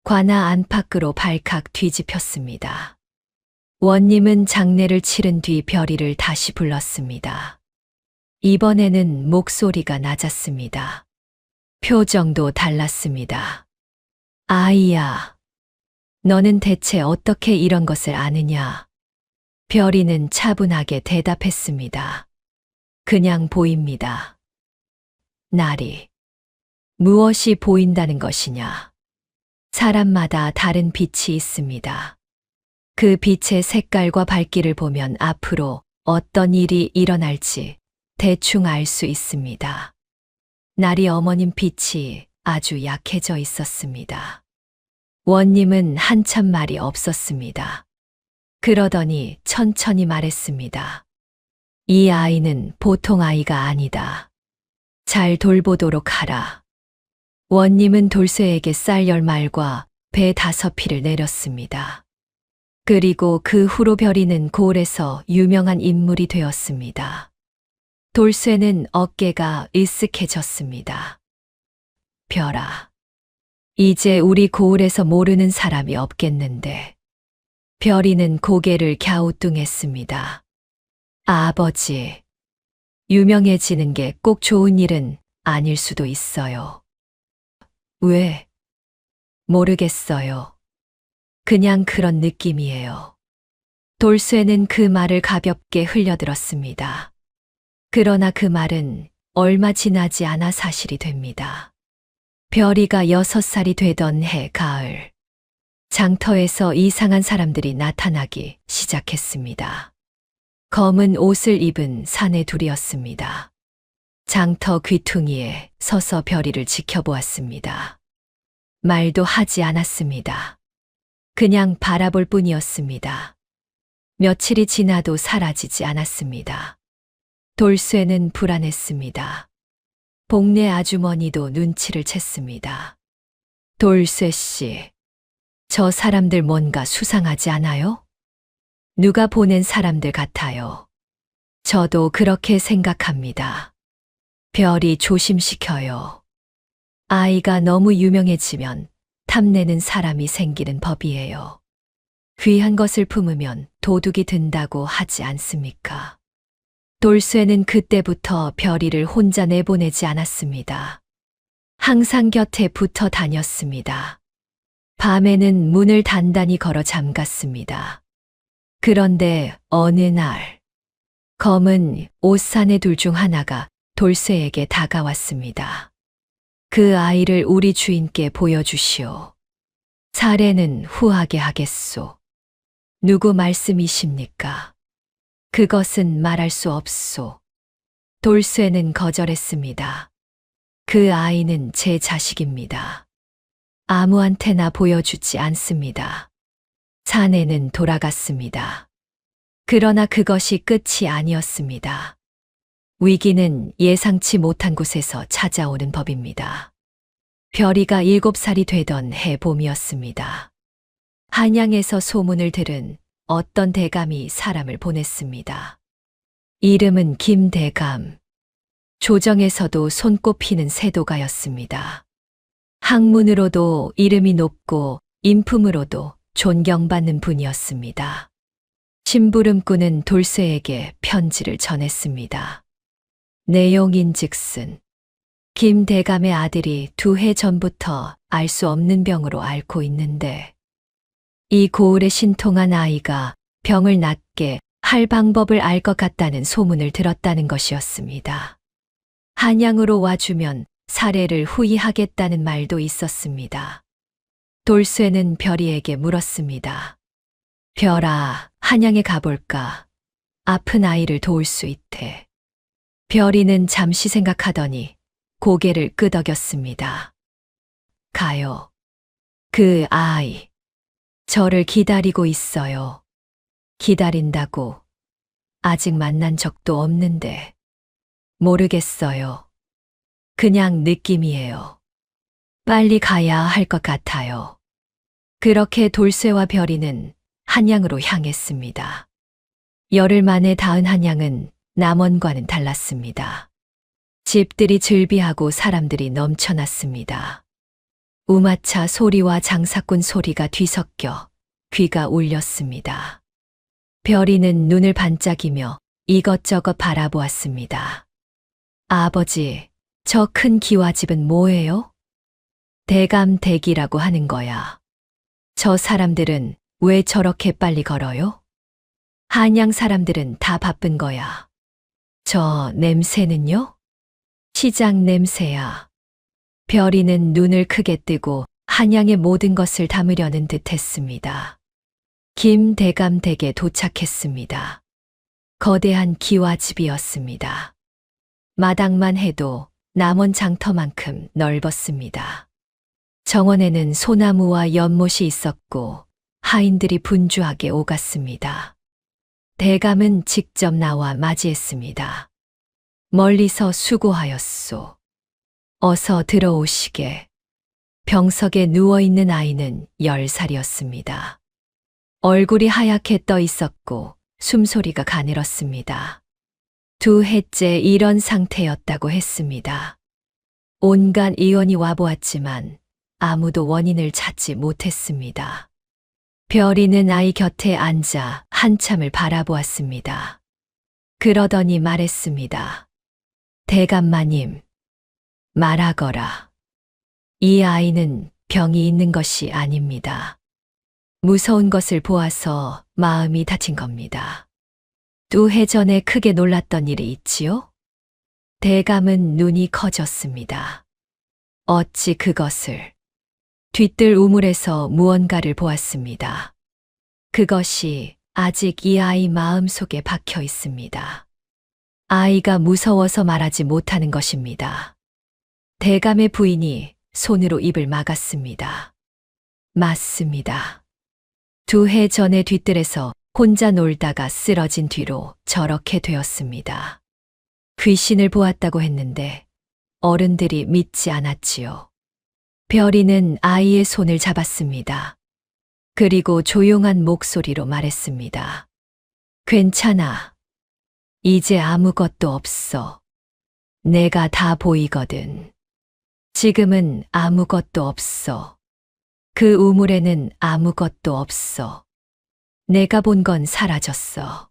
관아 안팎으로 발칵 뒤집혔습니다. 원님은 장례를 치른 뒤 별이를 다시 불렀습니다. 이번에는 목소리가 낮았습니다. 표정도 달랐습니다. 아이야, 너는 대체 어떻게 이런 것을 아느냐? 별이는 차분하게 대답했습니다. 그냥 보입니다. 날이. 무엇이 보인다는 것이냐? 사람마다 다른 빛이 있습니다. 그 빛의 색깔과 밝기를 보면 앞으로 어떤 일이 일어날지 대충 알 수 있습니다. 날이 어머님 빛이 아주 약해져 있었습니다. 원님은 한참 말이 없었습니다. 그러더니 천천히 말했습니다. 이 아이는 보통 아이가 아니다. 잘 돌보도록 하라. 원님은 돌쇠에게 쌀 10말과 배 5피를 내렸습니다. 그리고 그 후로 별이는 고을에서 유명한 인물이 되었습니다. 돌쇠는 어깨가 으쓱해졌습니다. 별아, 이제 우리 고을에서 모르는 사람이 없겠는데. 별이는 고개를 갸우뚱했습니다. 아버지, 유명해지는 게 꼭 좋은 일은 아닐 수도 있어요. 왜? 모르겠어요. 그냥 그런 느낌이에요. 돌쇠는 그 말을 가볍게 흘려들었습니다. 그러나 그 말은 얼마 지나지 않아 사실이 됩니다. 별이가 6살이 되던 해 가을, 장터에서 이상한 사람들이 나타나기 시작했습니다. 검은 옷을 입은 사내둘이었습니다. 장터 귀퉁이에 서서 별이를 지켜보았습니다. 말도 하지 않았습니다. 그냥 바라볼 뿐이었습니다. 며칠이 지나도 사라지지 않았습니다. 돌쇠는 불안했습니다. 복내 아주머니도 눈치를 챘습니다. 돌쇠 씨, 저 사람들 뭔가 수상하지 않아요? 누가 보낸 사람들 같아요. 저도 그렇게 생각합니다. 별이 조심시켜요. 아이가 너무 유명해지면 탐내는 사람이 생기는 법이에요. 귀한 것을 품으면 도둑이 든다고 하지 않습니까? 돌쇠는 그때부터 별이를 혼자 내보내지 않았습니다. 항상 곁에 붙어 다녔습니다. 밤에는 문을 단단히 걸어 잠갔습니다. 그런데 어느 날, 검은 옷사내 둘 중 하나가 돌쇠에게 다가왔습니다. 그 아이를 우리 주인께 보여주시오. 사례는 후하게 하겠소. 누구 말씀이십니까? 그것은 말할 수 없소. 돌쇠는 거절했습니다. 그 아이는 제 자식입니다. 아무한테나 보여주지 않습니다. 사내는 돌아갔습니다. 그러나 그것이 끝이 아니었습니다. 위기는 예상치 못한 곳에서 찾아오는 법입니다. 별이가 7살이 되던 해 봄이었습니다. 한양에서 소문을 들은 어떤 대감이 사람을 보냈습니다. 이름은 김대감. 조정에서도 손꼽히는 세도가였습니다. 학문으로도 이름이 높고 인품으로도 존경받는 분이었습니다. 심부름꾼은 돌쇠에게 편지를 전했습니다. 내용인즉슨 김대감의 아들이 2해 전부터 알 수 없는 병으로 앓고 있는데 이 고을에 신통한 아이가 병을 낫게 할 방법을 알 것 같다는 소문을 들었다는 것이었습니다. 한양으로 와주면 사례를 후이하겠다는 말도 있었습니다. 돌쇠는 별이에게 물었습니다. 별아, 한양에 가볼까? 아픈 아이를 도울 수 있대. 별이는 잠시 생각하더니 고개를 끄덕였습니다. 가요. 그 아이, 저를 기다리고 있어요. 기다린다고. 아직 만난 적도 없는데. 모르겠어요. 그냥 느낌이에요. 빨리 가야 할 것 같아요. 그렇게 돌쇠와 별이는 한양으로 향했습니다. 열흘 만에 닿은 한양은 남원과는 달랐습니다. 집들이 즐비하고 사람들이 넘쳐났습니다. 우마차 소리와 장사꾼 소리가 뒤섞여 귀가 울렸습니다. 별이는 눈을 반짝이며 이것저것 바라보았습니다. 아버지, 저 큰 기와집은 뭐예요? 대감댁이라고 하는 거야. 저 사람들은 왜 저렇게 빨리 걸어요? 한양 사람들은 다 바쁜 거야. 저 냄새는요? 시장 냄새야. 별이는 눈을 크게 뜨고 한양의 모든 것을 담으려는 듯 했습니다. 김대감 댁에 도착했습니다. 거대한 기와집이었습니다. 마당만 해도 남원 장터만큼 넓었습니다. 정원에는 소나무와 연못이 있었고 하인들이 분주하게 오갔습니다. 대감은 직접 나와 맞이했습니다. 멀리서 수고하였소. 어서 들어오시게. 병석에 누워있는 아이는 10살이었습니다. 얼굴이 하얗게 떠 있었고 숨소리가 가늘었습니다. 2해째 이런 상태였다고 했습니다. 온갖 의원이 와보았지만 아무도 원인을 찾지 못했습니다. 별이는 아이 곁에 앉아 한참을 바라보았습니다. 그러더니 말했습니다. 대감마님, 말하거라. 이 아이는 병이 있는 것이 아닙니다. 무서운 것을 보아서 마음이 다친 겁니다. 2해 전에 크게 놀랐던 일이 있지요? 대감은 눈이 커졌습니다. 어찌 그것을? 뒤뜰 우물에서 무언가를 보았습니다. 그것이 아직 이 아이 마음속에 박혀 있습니다. 아이가 무서워서 말하지 못하는 것입니다. 대감의 부인이 손으로 입을 막았습니다. 맞습니다. 2해 전에 뒤뜰에서 혼자 놀다가 쓰러진 뒤로 저렇게 되었습니다. 귀신을 보았다고 했는데 어른들이 믿지 않았지요. 별이는 아이의 손을 잡았습니다. 그리고 조용한 목소리로 말했습니다. 괜찮아. 이제 아무것도 없어. 내가 다 보이거든. 지금은 아무것도 없어. 그 우물에는 아무것도 없어. 내가 본 건 사라졌어.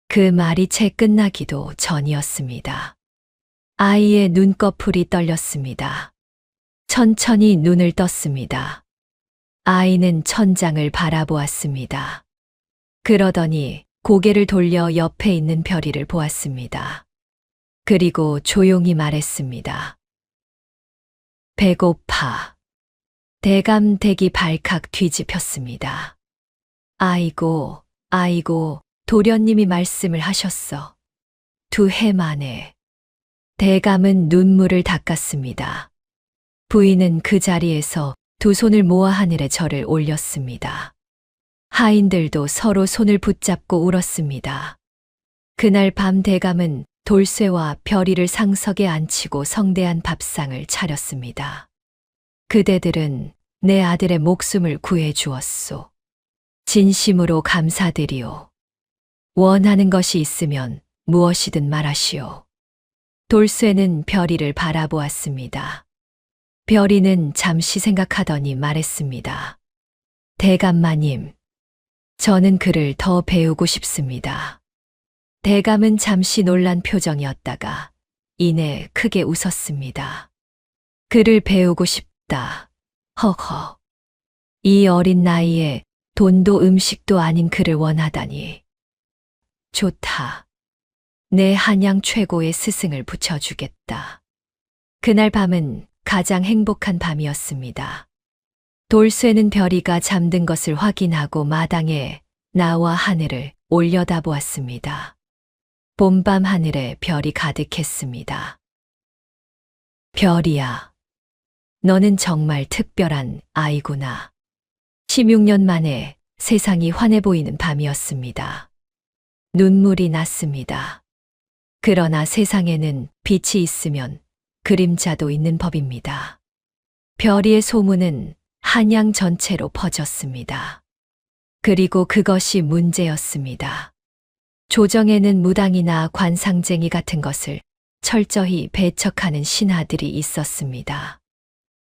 그 말이 채 끝나기도 전이었습니다. 아이의 눈꺼풀이 떨렸습니다. 천천히 눈을 떴습니다. 아이는 천장을 바라보았습니다. 그러더니 고개를 돌려 옆에 있는 별이를 보았습니다. 그리고 조용히 말했습니다. 배고파. 대감 댁이 발칵 뒤집혔습니다. 아이고, 아이고, 도련님이 말씀을 하셨어. 2해 만에. 대감은 눈물을 닦았습니다. 부인은 그 자리에서 2 손을 모아 하늘에 절을 올렸습니다. 하인들도 서로 손을 붙잡고 울었습니다. 그날 밤 대감은 돌쇠와 별이를 상석에 앉히고 성대한 밥상을 차렸습니다. 그대들은 내 아들의 목숨을 구해 주었소. 진심으로 감사드리오. 원하는 것이 있으면 무엇이든 말하시오. 돌쇠는 별이를 바라보았습니다. 별이는 잠시 생각하더니 말했습니다. 대감마님, 저는 그를 더 배우고 싶습니다. 대감은 잠시 놀란 표정이었다가 이내 크게 웃었습니다. 그를 배우고 싶다. 허허. 이 어린 나이에 돈도 음식도 아닌 그를 원하다니. 좋다. 내 한양 최고의 스승을 붙여주겠다. 그날 밤은 가장 행복한 밤이었습니다. 돌쇠는 별이가 잠든 것을 확인하고 마당에 나와 하늘을 올려다보았습니다. 봄밤 하늘에 별이 가득했습니다. 별이야, 너는 정말 특별한 아이구나. 16년 만에 세상이 환해 보이는 밤이었습니다. 눈물이 났습니다. 그러나 세상에는 빛이 있으면 그림자도 있는 법입니다. 별이의 소문은 한양 전체로 퍼졌습니다. 그리고 그것이 문제였습니다. 조정에는 무당이나 관상쟁이 같은 것을 철저히 배척하는 신하들이 있었습니다.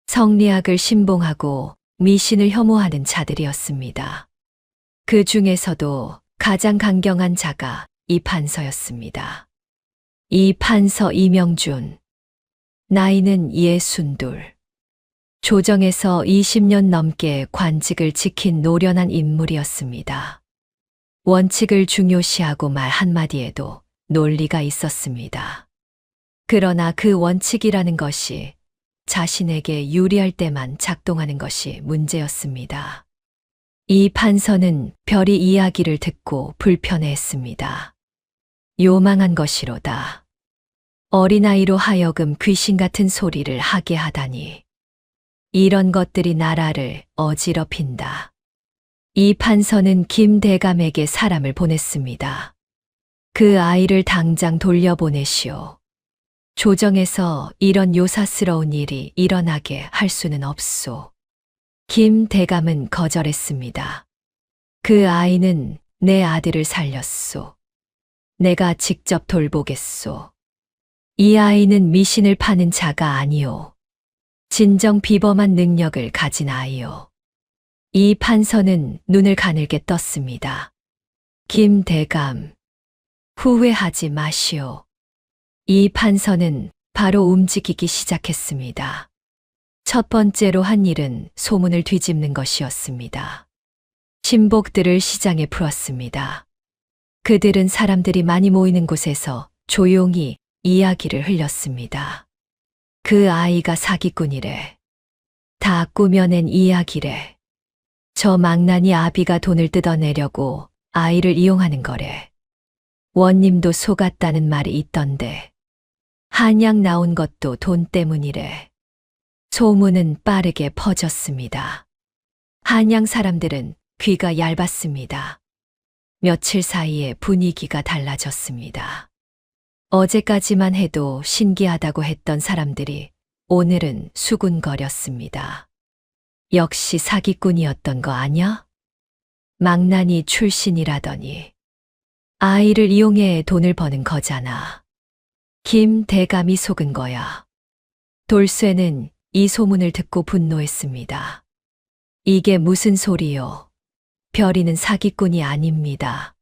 성리학을 신봉하고 미신을 혐오하는 자들이었습니다. 그 중에서도 가장 강경한 자가 이 판서였습니다. 이 판서 이명준. 나이는 62. 조정에서 20년 넘게 관직을 지킨 노련한 인물이었습니다. 원칙을 중요시하고 말 한마디에도 논리가 있었습니다. 그러나 그 원칙이라는 것이 자신에게 유리할 때만 작동하는 것이 문제였습니다. 이 판서는 별이 이야기를 듣고 불편해했습니다. 요망한 것이로다. 어린아이로 하여금 귀신 같은 소리를 하게 하다니. 이런 것들이 나라를 어지럽힌다. 이 판서는 김대감에게 사람을 보냈습니다. 그 아이를 당장 돌려보내시오. 조정에서 이런 요사스러운 일이 일어나게 할 수는 없소. 김대감은 거절했습니다. 그 아이는 내 아들을 살렸소. 내가 직접 돌보겠소. 이 아이는 미신을 파는 자가 아니오. 진정 비범한 능력을 가진 아이요. 이 판서는 눈을 가늘게 떴습니다. 김대감, 후회하지 마시오. 이 판서는 바로 움직이기 시작했습니다. 첫 번째로 한 일은 소문을 뒤집는 것이었습니다. 신복들을 시장에 풀었습니다. 그들은 사람들이 많이 모이는 곳에서 조용히 이야기를 흘렸습니다. 그 아이가 사기꾼이래. 다 꾸며낸 이야기래. 저 망나니 아비가 돈을 뜯어내려고 아이를 이용하는 거래. 원님도 속았다는 말이 있던데. 한양 나온 것도 돈 때문이래. 소문은 빠르게 퍼졌습니다. 한양 사람들은 귀가 얇았습니다. 며칠 사이에 분위기가 달라졌습니다. 어제까지만 해도 신기하다고 했던 사람들이 오늘은 수군거렸습니다. 역시 사기꾼이었던 거 아냐? 망나니 출신이라더니 아이를 이용해 돈을 버는 거잖아. 김대감이 속은 거야. 돌쇠는 이 소문을 듣고 분노했습니다. 이게 무슨 소리요? 별이는 사기꾼이 아닙니다.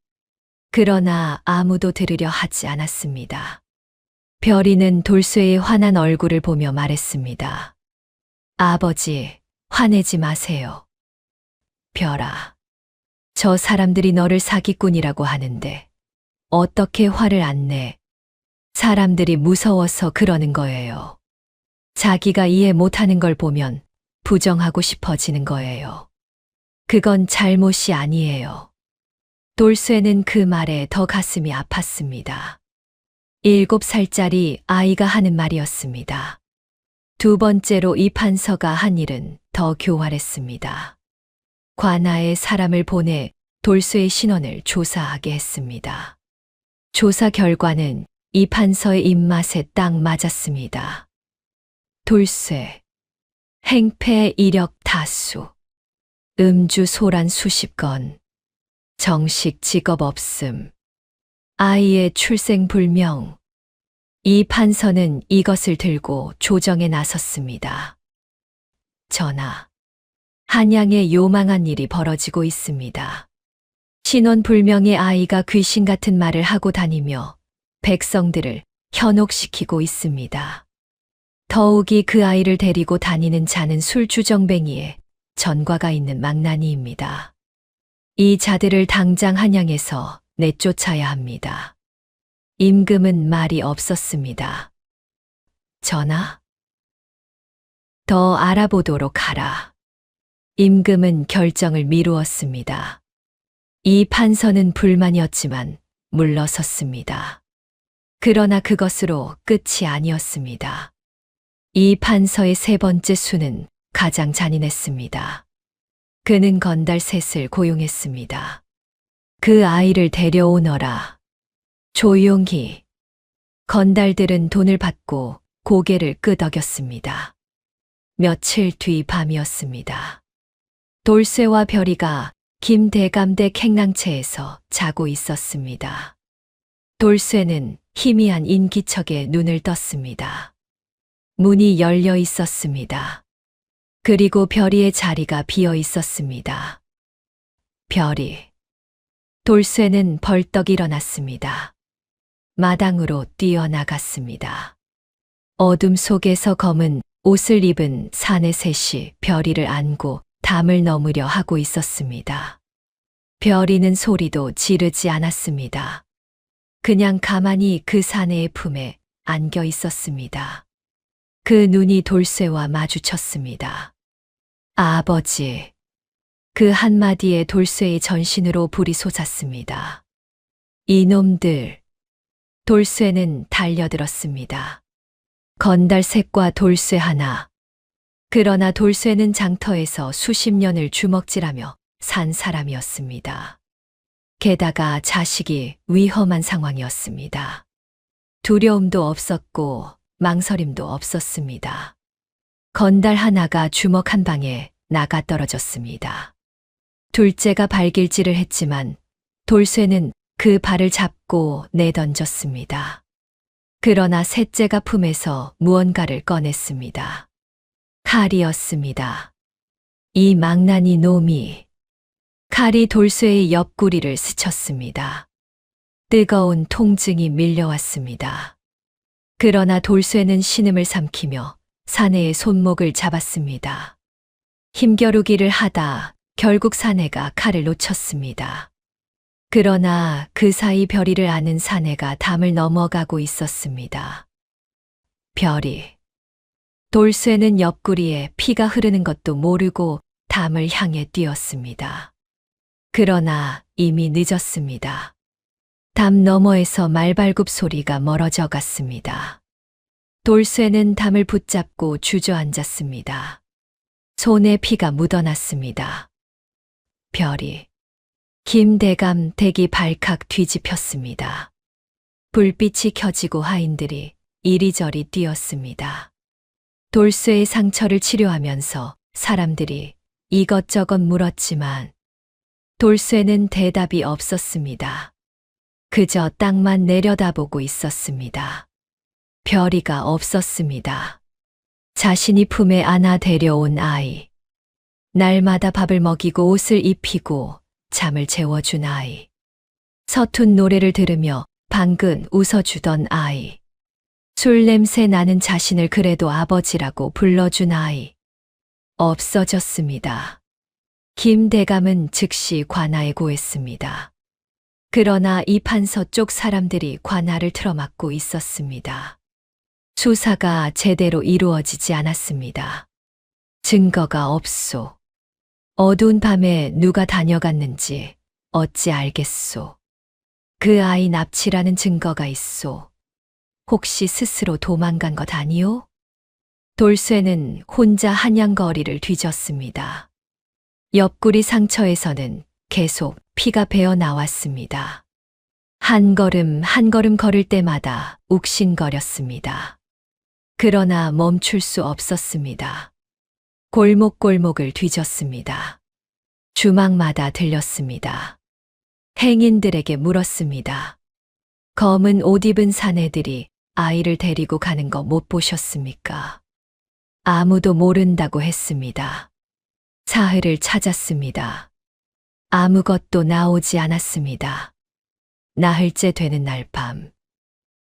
그러나 아무도 들으려 하지 않았습니다. 별이는 돌쇠의 환한 얼굴을 보며 말했습니다. 아버지, 화내지 마세요. 별아, 저 사람들이 너를 사기꾼이라고 하는데 어떻게 화를 안 내? 사람들이 무서워서 그러는 거예요. 자기가 이해 못하는 걸 보면 부정하고 싶어지는 거예요. 그건 잘못이 아니에요. 돌쇠는 그 말에 더 가슴이 아팠습니다. 7살짜리 아이가 하는 말이었습니다. 두 번째로 이 판서가 한 일은 더 교활했습니다. 관아에 사람을 보내 돌쇠의 신원을 조사하게 했습니다. 조사 결과는 이 판서의 입맛에 딱 맞았습니다. 돌쇠, 행패 이력 다수, 음주 소란 수십 건, 정식 직업 없음, 아이의 출생 불명. 이 판서는 이것을 들고 조정에 나섰습니다. 전하, 한양에 요망한 일이 벌어지고 있습니다. 신원 불명의 아이가 귀신 같은 말을 하고 다니며 백성들을 현혹시키고 있습니다. 더욱이 그 아이를 데리고 다니는 자는 술주정뱅이에 전과가 있는 망나니입니다. 이 자들을 당장 한양에서 내쫓아야 합니다. 임금은 말이 없었습니다. 전하, 더 알아보도록 하라. 임금은 결정을 미루었습니다. 이 판서는 불만이었지만 물러섰습니다. 그러나 그것으로 끝이 아니었습니다. 이 판서의 세 번째 수는 가장 잔인했습니다. 그는 건달 셋을 고용했습니다. 그 아이를 데려오너라. 조용히. 건달들은 돈을 받고 고개를 끄덕였습니다. 며칠 뒤 밤이었습니다. 돌쇠와 별이가 김대감대 켕낭채에서 자고 있었습니다. 돌쇠는 희미한 인기척에 눈을 떴습니다. 문이 열려 있었습니다. 그리고 별이의 자리가 비어 있었습니다. 별이. 돌쇠는 벌떡 일어났습니다. 마당으로 뛰어나갔습니다. 어둠 속에서 검은 옷을 입은 사내 셋이 별이를 안고 담을 넘으려 하고 있었습니다. 별이는 소리도 지르지 않았습니다. 그냥 가만히 그 사내의 품에 안겨 있었습니다. 그 눈이 돌쇠와 마주쳤습니다. 아버지. 그 한마디에 돌쇠의 전신으로 불이 솟았습니다. 이놈들. 돌쇠는 달려들었습니다. 건달색과 돌쇠 하나. 그러나 돌쇠는 장터에서 수십 년을 주먹질하며 산 사람이었습니다. 게다가 자식이 위험한 상황이었습니다. 두려움도 없었고 망설임도 없었습니다. 건달 하나가 주먹 한 방에 나가 떨어졌습니다. 둘째가 발길질을 했지만 돌쇠는 그 발을 잡고 내던졌습니다. 그러나 셋째가 품에서 무언가를 꺼냈습니다. 칼이었습니다. 이 망나니 놈이. 칼이 돌쇠의 옆구리를 스쳤습니다. 뜨거운 통증이 밀려왔습니다. 그러나 돌쇠는 신음을 삼키며 사내의 손목을 잡았습니다. 힘겨루기를 하다 결국 사내가 칼을 놓쳤습니다. 그러나 그 사이 별이를 아는 사내가 담을 넘어가고 있었습니다. 별이. 돌쇠는 옆구리에 피가 흐르는 것도 모르고 담을 향해 뛰었습니다. 그러나 이미 늦었습니다. 담 너머에서 말발굽 소리가 멀어져 갔습니다. 돌쇠는 담을 붙잡고 주저앉았습니다. 손에 피가 묻어났습니다. 별이. 김대감 댁이 발칵 뒤집혔습니다. 불빛이 켜지고 하인들이 이리저리 뛰었습니다. 돌쇠의 상처를 치료하면서 사람들이 이것저것 물었지만 돌쇠는 대답이 없었습니다. 그저 땅만 내려다보고 있었습니다. 별이가 없었습니다. 자신이 품에 안아 데려온 아이. 날마다 밥을 먹이고 옷을 입히고 잠을 재워준 아이. 서툰 노래를 들으며 방긋 웃어주던 아이. 술 냄새 나는 자신을 그래도 아버지라고 불러준 아이. 없어졌습니다. 김대감은 즉시 관아에 고했습니다. 그러나 이 판서 쪽 사람들이 관아를 틀어막고 있었습니다. 수사가 제대로 이루어지지 않았습니다. 증거가 없소. 어두운 밤에 누가 다녀갔는지 어찌 알겠소. 그 아이 납치라는 증거가 있소. 혹시 스스로 도망간 것 아니오? 돌쇠는 혼자 한양거리를 뒤졌습니다. 옆구리 상처에서는 계속 피가 배어 나왔습니다. 한 걸음 한 걸음 걸을 때마다 욱신거렸습니다. 그러나 멈출 수 없었습니다. 골목골목을 뒤졌습니다. 주막마다 들렸습니다. 행인들에게 물었습니다. 검은 옷 입은 사내들이 아이를 데리고 가는 거 못 보셨습니까? 아무도 모른다고 했습니다. 사흘을 찾았습니다. 아무것도 나오지 않았습니다. 나흘째 되는 날 밤.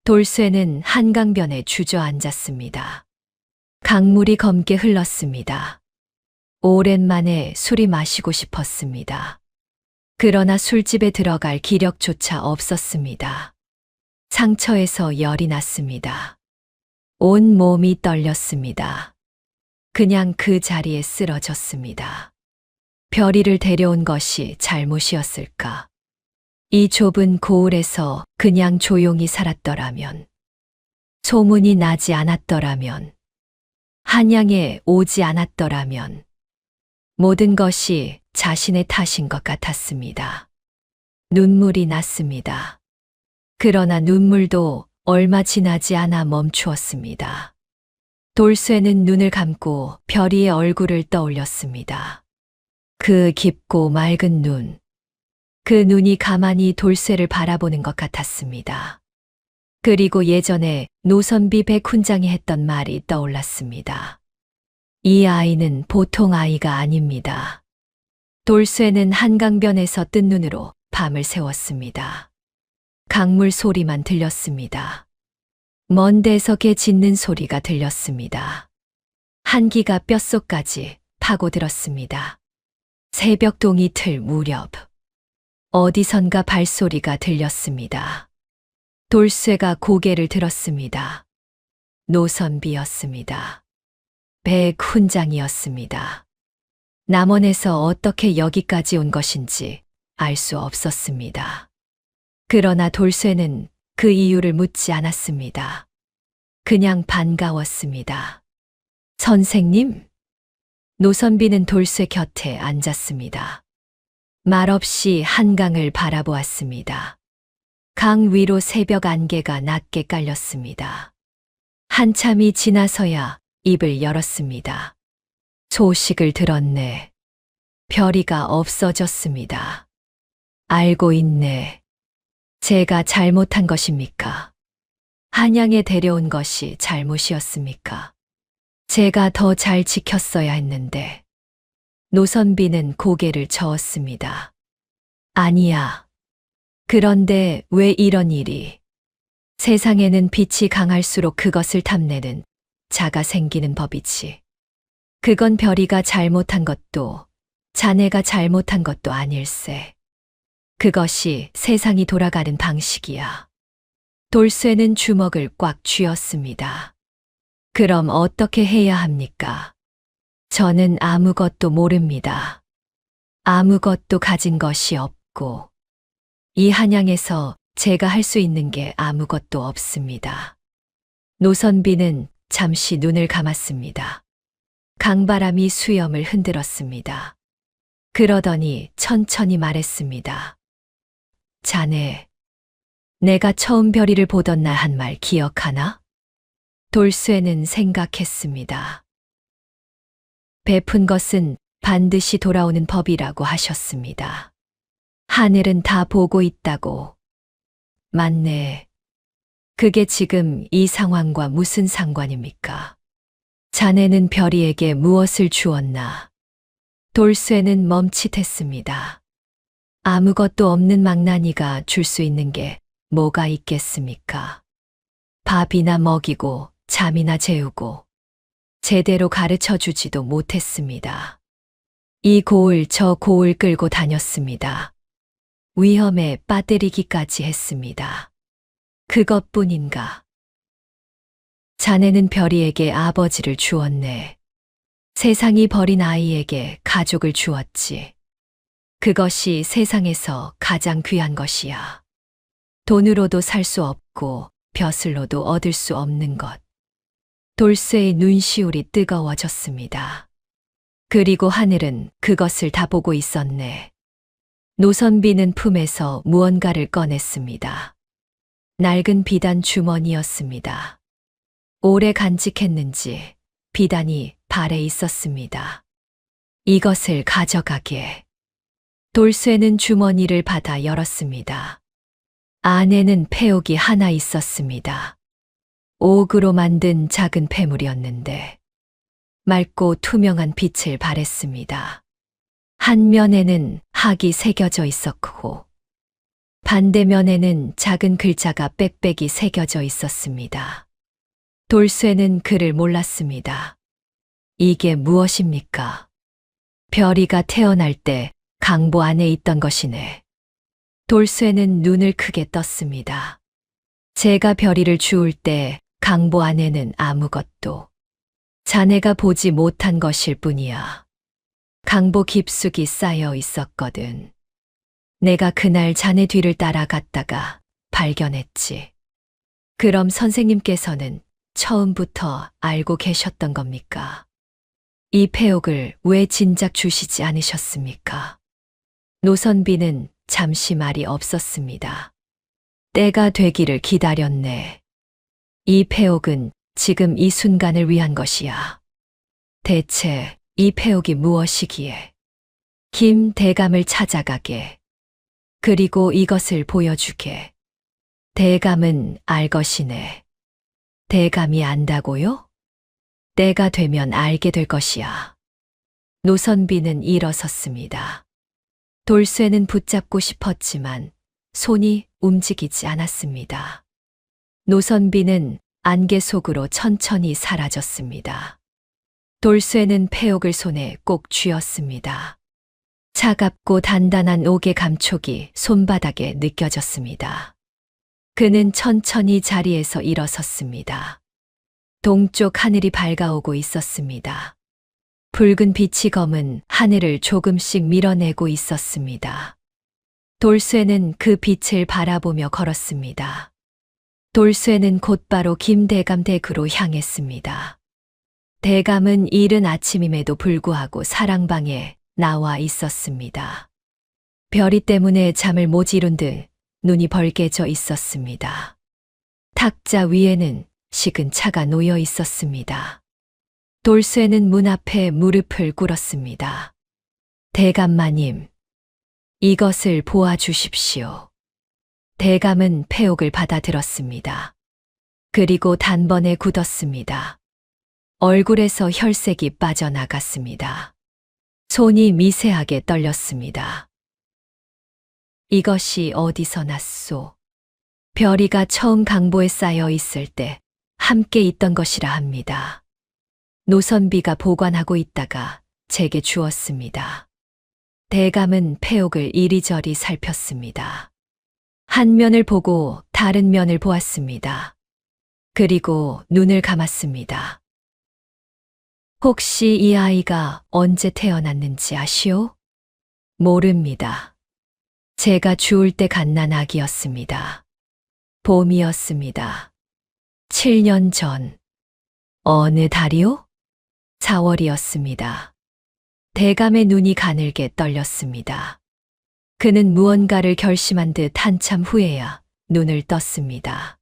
돌쇠는 한강변에 주저앉았습니다. 강물이 검게 흘렀습니다. 오랜만에 술이 마시고 싶었습니다. 그러나 술집에 들어갈 기력조차 없었습니다. 상처에서 열이 났습니다. 온 몸이 떨렸습니다. 그냥 그 자리에 쓰러졌습니다. 별이를 데려온 것이 잘못이었을까? 이 좁은 고을에서 그냥 조용히 살았더라면, 소문이 나지 않았더라면, 한양에 오지 않았더라면, 모든 것이 자신의 탓인 것 같았습니다. 눈물이 났습니다. 그러나 눈물도 얼마 지나지 않아 멈추었습니다. 돌쇠는 눈을 감고 별이의 얼굴을 떠올렸습니다. 그 깊고 맑은 눈. 그 눈이 가만히 돌쇠를 바라보는 것 같았습니다. 그리고 예전에 노선비 백훈장이 했던 말이 떠올랐습니다. 이 아이는 보통 아이가 아닙니다. 돌쇠는 한강변에서 뜬 눈으로 밤을 새웠습니다. 강물 소리만 들렸습니다. 먼 데서 개 짖는 소리가 들렸습니다. 한기가 뼛속까지 파고들었습니다. 새벽동이 틀 무렵 어디선가 발소리가 들렸습니다. 돌쇠가 고개를 들었습니다. 노선비였습니다. 백훈장이었습니다. 남원에서 어떻게 여기까지 온 것인지 알 수 없었습니다. 그러나 돌쇠는 그 이유를 묻지 않았습니다. 그냥 반가웠습니다. 선생님? 노선비는 돌쇠 곁에 앉았습니다. 말없이 한강을 바라보았습니다. 강 위로 새벽 안개가 낮게 깔렸습니다. 한참이 지나서야 입을 열었습니다. 소식을 들었네. 별이가 없어졌습니다. 알고 있네. 제가 잘못한 것입니까? 한양에 데려온 것이 잘못이었습니까? 제가 더 잘 지켰어야 했는데. 노선비는 고개를 저었습니다. 아니야. 그런데 왜 이런 일이? 세상에는 빛이 강할수록 그것을 탐내는 자가 생기는 법이지. 그건 별이가 잘못한 것도 자네가 잘못한 것도 아닐세. 그것이 세상이 돌아가는 방식이야. 돌쇠는 주먹을 꽉 쥐었습니다. 그럼 어떻게 해야 합니까? 저는 아무것도 모릅니다. 아무것도 가진 것이 없고, 이 한양에서 제가 할 수 있는 게 아무것도 없습니다. 노선비는 잠시 눈을 감았습니다. 강바람이 수염을 흔들었습니다. 그러더니 천천히 말했습니다. 자네, 내가 처음 별이를 보던 날 한 말 기억하나? 돌쇠는 생각했습니다. 베푼 것은 반드시 돌아오는 법이라고 하셨습니다. 하늘은 다 보고 있다고. 맞네. 그게 지금 이 상황과 무슨 상관입니까? 자네는 별이에게 무엇을 주었나? 돌쇠는 멈칫했습니다. 아무것도 없는 망나니가 줄 수 있는 게 뭐가 있겠습니까? 밥이나 먹이고 잠이나 재우고 제대로 가르쳐 주지도 못했습니다. 이 고을 저 고을 끌고 다녔습니다. 위험에 빠뜨리기까지 했습니다. 그것뿐인가? 자네는 별이에게 아버지를 주었네. 세상이 버린 아이에게 가족을 주었지. 그것이 세상에서 가장 귀한 것이야. 돈으로도 살 수 없고 벼슬로도 얻을 수 없는 것. 돌쇠의 눈시울이 뜨거워졌습니다. 그리고 하늘은 그것을 다 보고 있었네. 노선비는 품에서 무언가를 꺼냈습니다. 낡은 비단 주머니였습니다. 오래 간직했는지 비단이 발에 있었습니다. 이것을 가져가게. 돌쇠는 주머니를 받아 열었습니다. 안에는 폐옥이 하나 있었습니다. 옥으로 만든 작은 폐물이었는데 맑고 투명한 빛을 발했습니다. 한 면에는 학이 새겨져 있었고 반대면에는 작은 글자가 빽빽이 새겨져 있었습니다. 돌쇠는 그를 몰랐습니다. 이게 무엇입니까? 별이가 태어날 때 강보 안에 있던 것이네. 돌쇠는 눈을 크게 떴습니다. 제가 별이를 주울 때 강보 안에는 아무것도 자네가 보지 못한 것일 뿐이야. 강보 깊숙이 쌓여 있었거든. 내가 그날 자네 뒤를 따라갔다가 발견했지. 그럼 선생님께서는 처음부터 알고 계셨던 겁니까? 이 폐옥을 왜 진작 주시지 않으셨습니까? 노선비는 잠시 말이 없었습니다. 때가 되기를 기다렸네. 이 폐옥은 지금 이 순간을 위한 것이야. 대체 이 폐옥이 무엇이기에? 김 대감을 찾아가게. 그리고 이것을 보여주게. 대감은 알 것이네. 대감이 안다고요? 때가 되면 알게 될 것이야. 노선비는 일어섰습니다. 돌쇠는 붙잡고 싶었지만 손이 움직이지 않았습니다. 노선비는 안개 속으로 천천히 사라졌습니다. 돌쇠는 폐옥을 손에 꼭 쥐었습니다. 차갑고 단단한 옥의 감촉이 손바닥에 느껴졌습니다. 그는 천천히 자리에서 일어섰습니다. 동쪽 하늘이 밝아오고 있었습니다. 붉은 빛이 검은 하늘을 조금씩 밀어내고 있었습니다. 돌쇠는 그 빛을 바라보며 걸었습니다. 돌쇠는 곧바로 김대감 댁으로 향했습니다. 대감은 이른 아침임에도 불구하고 사랑방에 나와 있었습니다. 별이 때문에 잠을 못 이룬 듯 눈이 벌개져 있었습니다. 탁자 위에는 식은 차가 놓여 있었습니다. 돌쇠는 문 앞에 무릎을 꿇었습니다. 대감마님, 이것을 보아주십시오. 대감은 폐옥을 받아들었습니다. 그리고 단번에 굳었습니다. 얼굴에서 혈색이 빠져나갔습니다. 손이 미세하게 떨렸습니다. 이것이 어디서 났소? 별이가 처음 강보에 쌓여 있을 때 함께 있던 것이라 합니다. 노선비가 보관하고 있다가 제게 주었습니다. 대감은 폐옥을 이리저리 살폈습니다. 한 면을 보고 다른 면을 보았습니다. 그리고 눈을 감았습니다. 혹시 이 아이가 언제 태어났는지 아시오? 모릅니다. 제가 죽을 때 갓난 아기였습니다. 봄이었습니다. 7년 전. 어느 달이요? 4월이었습니다. 대감의 눈이 가늘게 떨렸습니다. 그는 무언가를 결심한 듯 한참 후에야 눈을 떴습니다.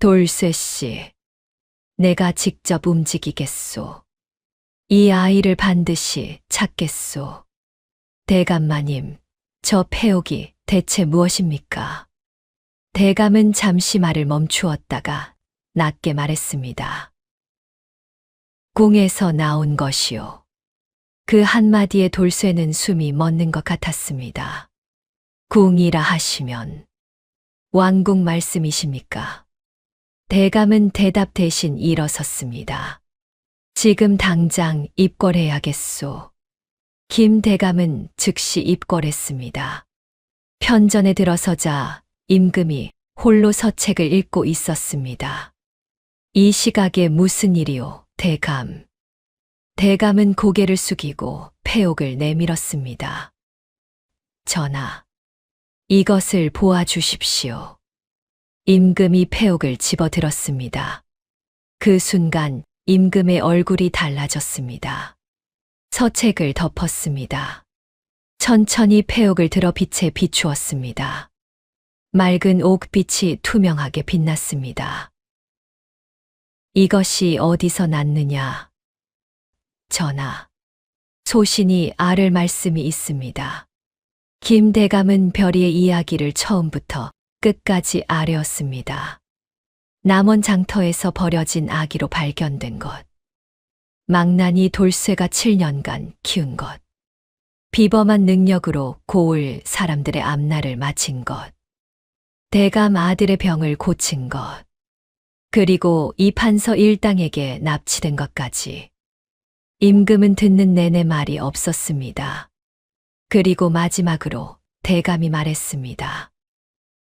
돌쇠 씨, 내가 직접 움직이겠소. 이 아이를 반드시 찾겠소. 대감마님, 저 폐옥이 대체 무엇입니까? 대감은 잠시 말을 멈추었다가 낮게 말했습니다. 궁에서 나온 것이요. 그 한마디에 돌쇠는 숨이 멎는 것 같았습니다. 궁이라 하시면 왕궁 말씀이십니까? 대감은 대답 대신 일어섰습니다. 지금 당장 입궐해야겠소. 김 대감은 즉시 입궐했습니다. 편전에 들어서자 임금이 홀로 서책을 읽고 있었습니다. 이 시각에 무슨 일이오, 대감? 대감은 고개를 숙이고 폐옥을 내밀었습니다. 전하, 이것을 보아주십시오. 임금이 폐옥을 집어들었습니다. 그 순간 임금의 얼굴이 달라졌습니다. 서책을 덮었습니다. 천천히 폐옥을 들어 빛에 비추었습니다. 맑은 옥빛이 투명하게 빛났습니다. 이것이 어디서 났느냐? 전하, 소신이 아를 말씀이 있습니다. 김 대감은 별이의 이야기를 처음부터 끝까지 아뢰었습니다. 남원 장터에서 버려진 아기로 발견된 것. 망나니 돌쇠가 7년간 키운 것. 비범한 능력으로 고을 사람들의 앞날을 마친 것. 대감 아들의 병을 고친 것. 그리고 이 판서 일당에게 납치된 것까지. 임금은 듣는 내내 말이 없었습니다. 그리고 마지막으로 대감이 말했습니다.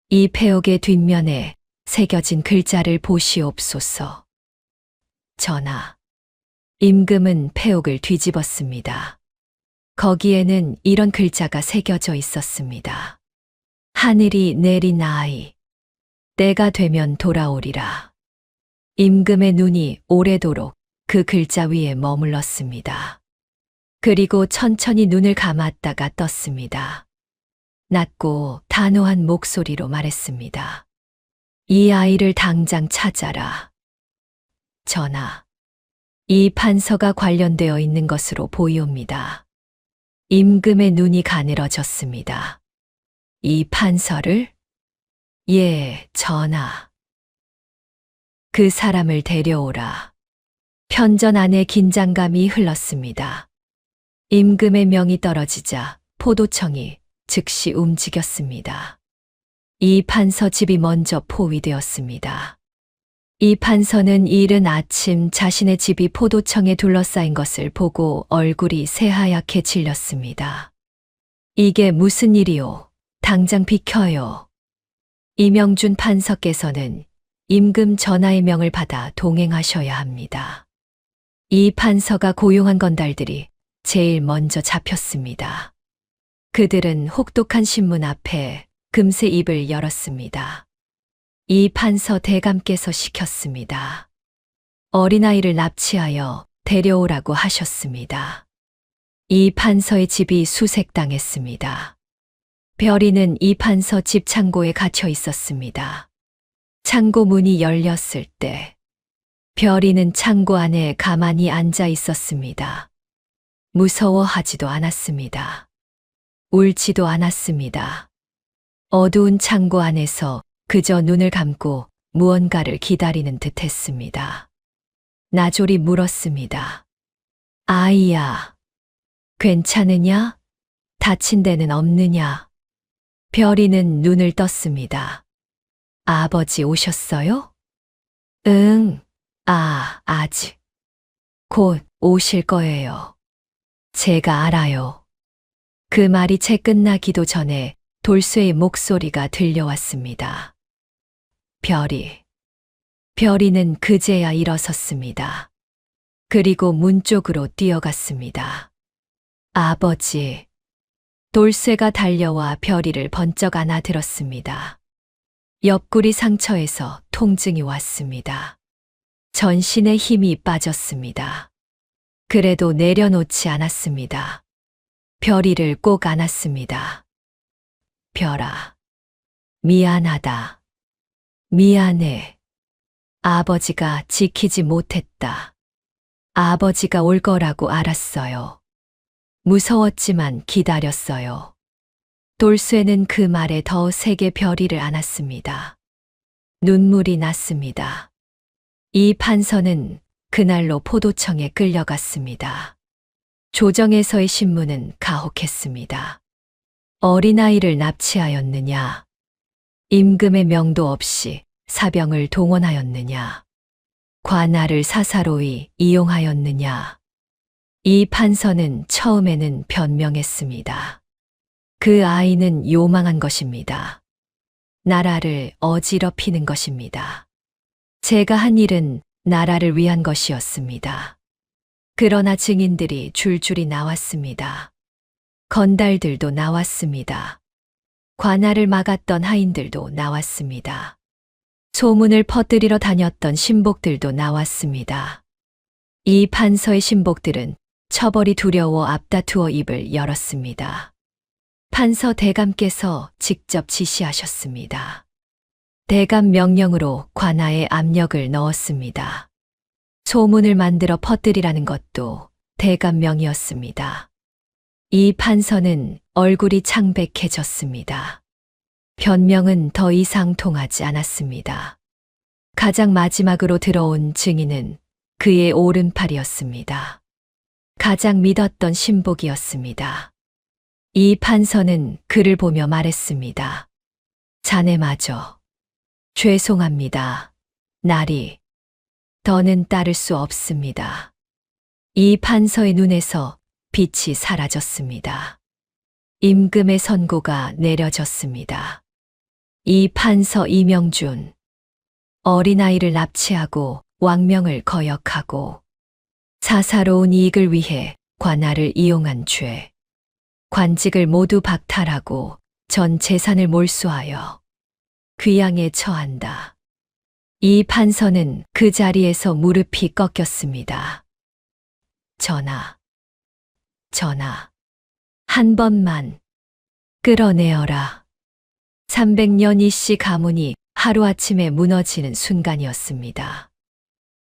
이 폐옥의 뒷면에 새겨진 글자를 보시옵소서. 전하, 임금은 폐옥을 뒤집었습니다. 거기에는 이런 글자가 새겨져 있었습니다. 하늘이 내린 아이, 때가 되면 돌아오리라. 임금의 눈이 오래도록 그 글자 위에 머물렀습니다. 그리고 천천히 눈을 감았다가 떴습니다. 낮고 단호한 목소리로 말했습니다. 이 아이를 당장 찾아라. 전하, 이 판서가 관련되어 있는 것으로 보이옵니다. 임금의 눈이 가늘어졌습니다. 이 판서를? 예, 전하. 그 사람을 데려오라. 편전 안에 긴장감이 흘렀습니다. 임금의 명이 떨어지자 포도청이 즉시 움직였습니다. 이 판서 집이 먼저 포위되었습니다. 이 판서는 이른 아침 자신의 집이 포도청에 둘러싸인 것을 보고 얼굴이 새하얗게 질렸습니다. 이게 무슨 일이오? 당장 비켜요. 이명준 판서께서는 임금 전하의 명을 받아 동행하셔야 합니다. 이 판서가 고용한 건달들이 제일 먼저 잡혔습니다. 그들은 혹독한 신문 앞에 금세 입을 열었습니다. 이 판서 대감께서 시켰습니다. 어린아이를 납치하여 데려오라고 하셨습니다. 이 판서의 집이 수색당했습니다. 별이는 이 판서 집 창고에 갇혀 있었습니다. 창고 문이 열렸을 때 별이는 창고 안에 가만히 앉아 있었습니다. 무서워하지도 않았습니다. 울지도 않았습니다. 어두운 창고 안에서 그저 눈을 감고 무언가를 기다리는 듯 했습니다. 나졸이 물었습니다. 아이야, 괜찮으냐? 다친 데는 없느냐? 별이는 눈을 떴습니다. 아버지 오셨어요? 응, 아직. 곧 오실 거예요. 제가 알아요. 그 말이 채 끝나기도 전에 돌쇠의 목소리가 들려왔습니다. 별이는 그제야 일어섰습니다. 그리고 문 쪽으로 뛰어갔습니다. 아버지. 돌쇠가 달려와 별이를 번쩍 안아들었습니다. 옆구리 상처에서 통증이 왔습니다. 전신에 힘이 빠졌습니다. 그래도 내려놓지 않았습니다. 별이를 꼭 안았습니다. 별아, 미안하다. 미안해. 아버지가 지키지 못했다. 아버지가 올 거라고 알았어요. 무서웠지만 기다렸어요. 돌쇠는 그 말에 더 세게 별이를 안았습니다. 눈물이 났습니다. 이 판서는 그날로 포도청에 끌려갔습니다. 조정에서의 신문은 가혹했습니다. 어린아이를 납치하였느냐? 임금의 명도 없이 사병을 동원하였느냐? 관아를 사사로이 이용하였느냐? 이 판서는 처음에는 변명했습니다. 그 아이는 요망한 것입니다. 나라를 어지럽히는 것입니다. 제가 한 일은 나라를 위한 것이었습니다. 그러나 증인들이 줄줄이 나왔습니다. 건달들도 나왔습니다. 관아를 막았던 하인들도 나왔습니다. 소문을 퍼뜨리러 다녔던 신복들도 나왔습니다. 이 판서의 신복들은 처벌이 두려워 앞다투어 입을 열었습니다. 판서 대감께서 직접 지시하셨습니다. 대감 명령으로 관아에 압력을 넣었습니다. 소문을 만들어 퍼뜨리라는 것도 대감명이었습니다. 이 판서는 얼굴이 창백해졌습니다. 변명은 더 이상 통하지 않았습니다. 가장 마지막으로 들어온 증인은 그의 오른팔이었습니다. 가장 믿었던 신복이었습니다. 이 판서는 그를 보며 말했습니다. 자네마저. 죄송합니다. 나리. 더는 따를 수 없습니다. 이 판서의 눈에서 빛이 사라졌습니다. 임금의 선고가 내려졌습니다. 이 판서 이명준. 어린아이를 납치하고 왕명을 거역하고 사사로운 이익을 위해 관아를 이용한 죄. 관직을 모두 박탈하고 전 재산을 몰수하여 귀양에 처한다. 이 판서는 그 자리에서 무릎이 꺾였습니다. 전하. 한 번만 끌어내어라. 300년 이씨 가문이 하루아침에 무너지는 순간이었습니다.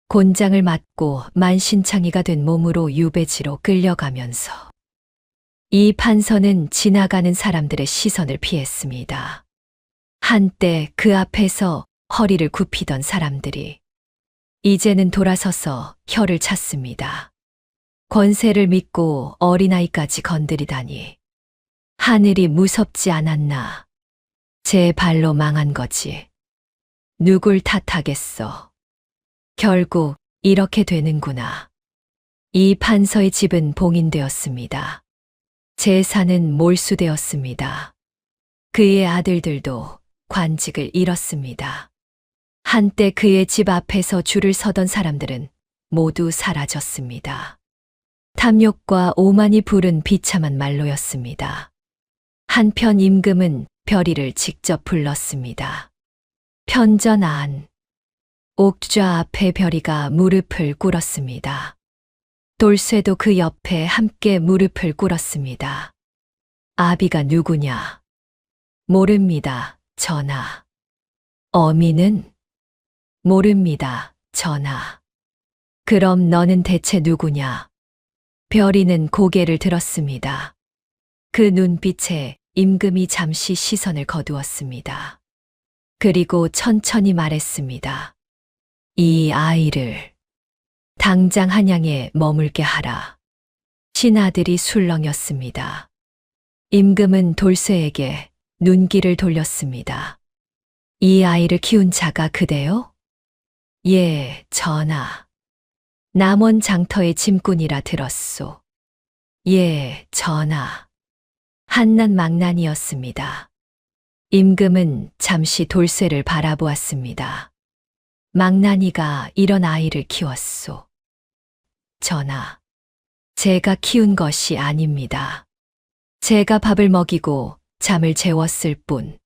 곤장을 맞고 만신창이가 된 몸으로 유배지로 끌려가면서 이 판서는 지나가는 사람들의 시선을 피했습니다. 한때 그 앞에서 허리를 굽히던 사람들이 이제는 돌아서서 혀를 찼습니다. 권세를 믿고 어린아이까지 건드리다니. 하늘이 무섭지 않았나. 제 발로 망한 거지. 누굴 탓하겠어. 결국 이렇게 되는구나. 이 판서의 집은 봉인되었습니다. 재산은 몰수되었습니다. 그의 아들들도 관직을 잃었습니다. 한때 그의 집 앞에서 줄을 서던 사람들은 모두 사라졌습니다. 탐욕과 오만이 부른 비참한 말로였습니다. 한편 임금은 별이를 직접 불렀습니다. 현전 안. 옥좌 앞에 별이가 무릎을 꿇었습니다. 돌쇠도 그 옆에 함께 무릎을 꿇었습니다. 아비가 누구냐? 모릅니다, 전하. 어미는? 모릅니다, 전하. 그럼 너는 대체 누구냐? 별이는 고개를 들었습니다. 그 눈빛에 임금이 잠시 시선을 거두었습니다. 그리고 천천히 말했습니다. 이 아이를 당장 한양에 머물게 하라. 신하들이 술렁였습니다. 임금은 돌쇠에게 눈길을 돌렸습니다. 이 아이를 키운 자가 그대요? 예, 전하. 남원 장터의 짐꾼이라 들었소. 예, 전하. 한낱 망난이었습니다. 임금은 잠시 돌쇠를 바라보았습니다. 망나니가 이런 아이를 키웠소. 전하, 제가 키운 것이 아닙니다. 제가 밥을 먹이고 잠을 재웠을 뿐.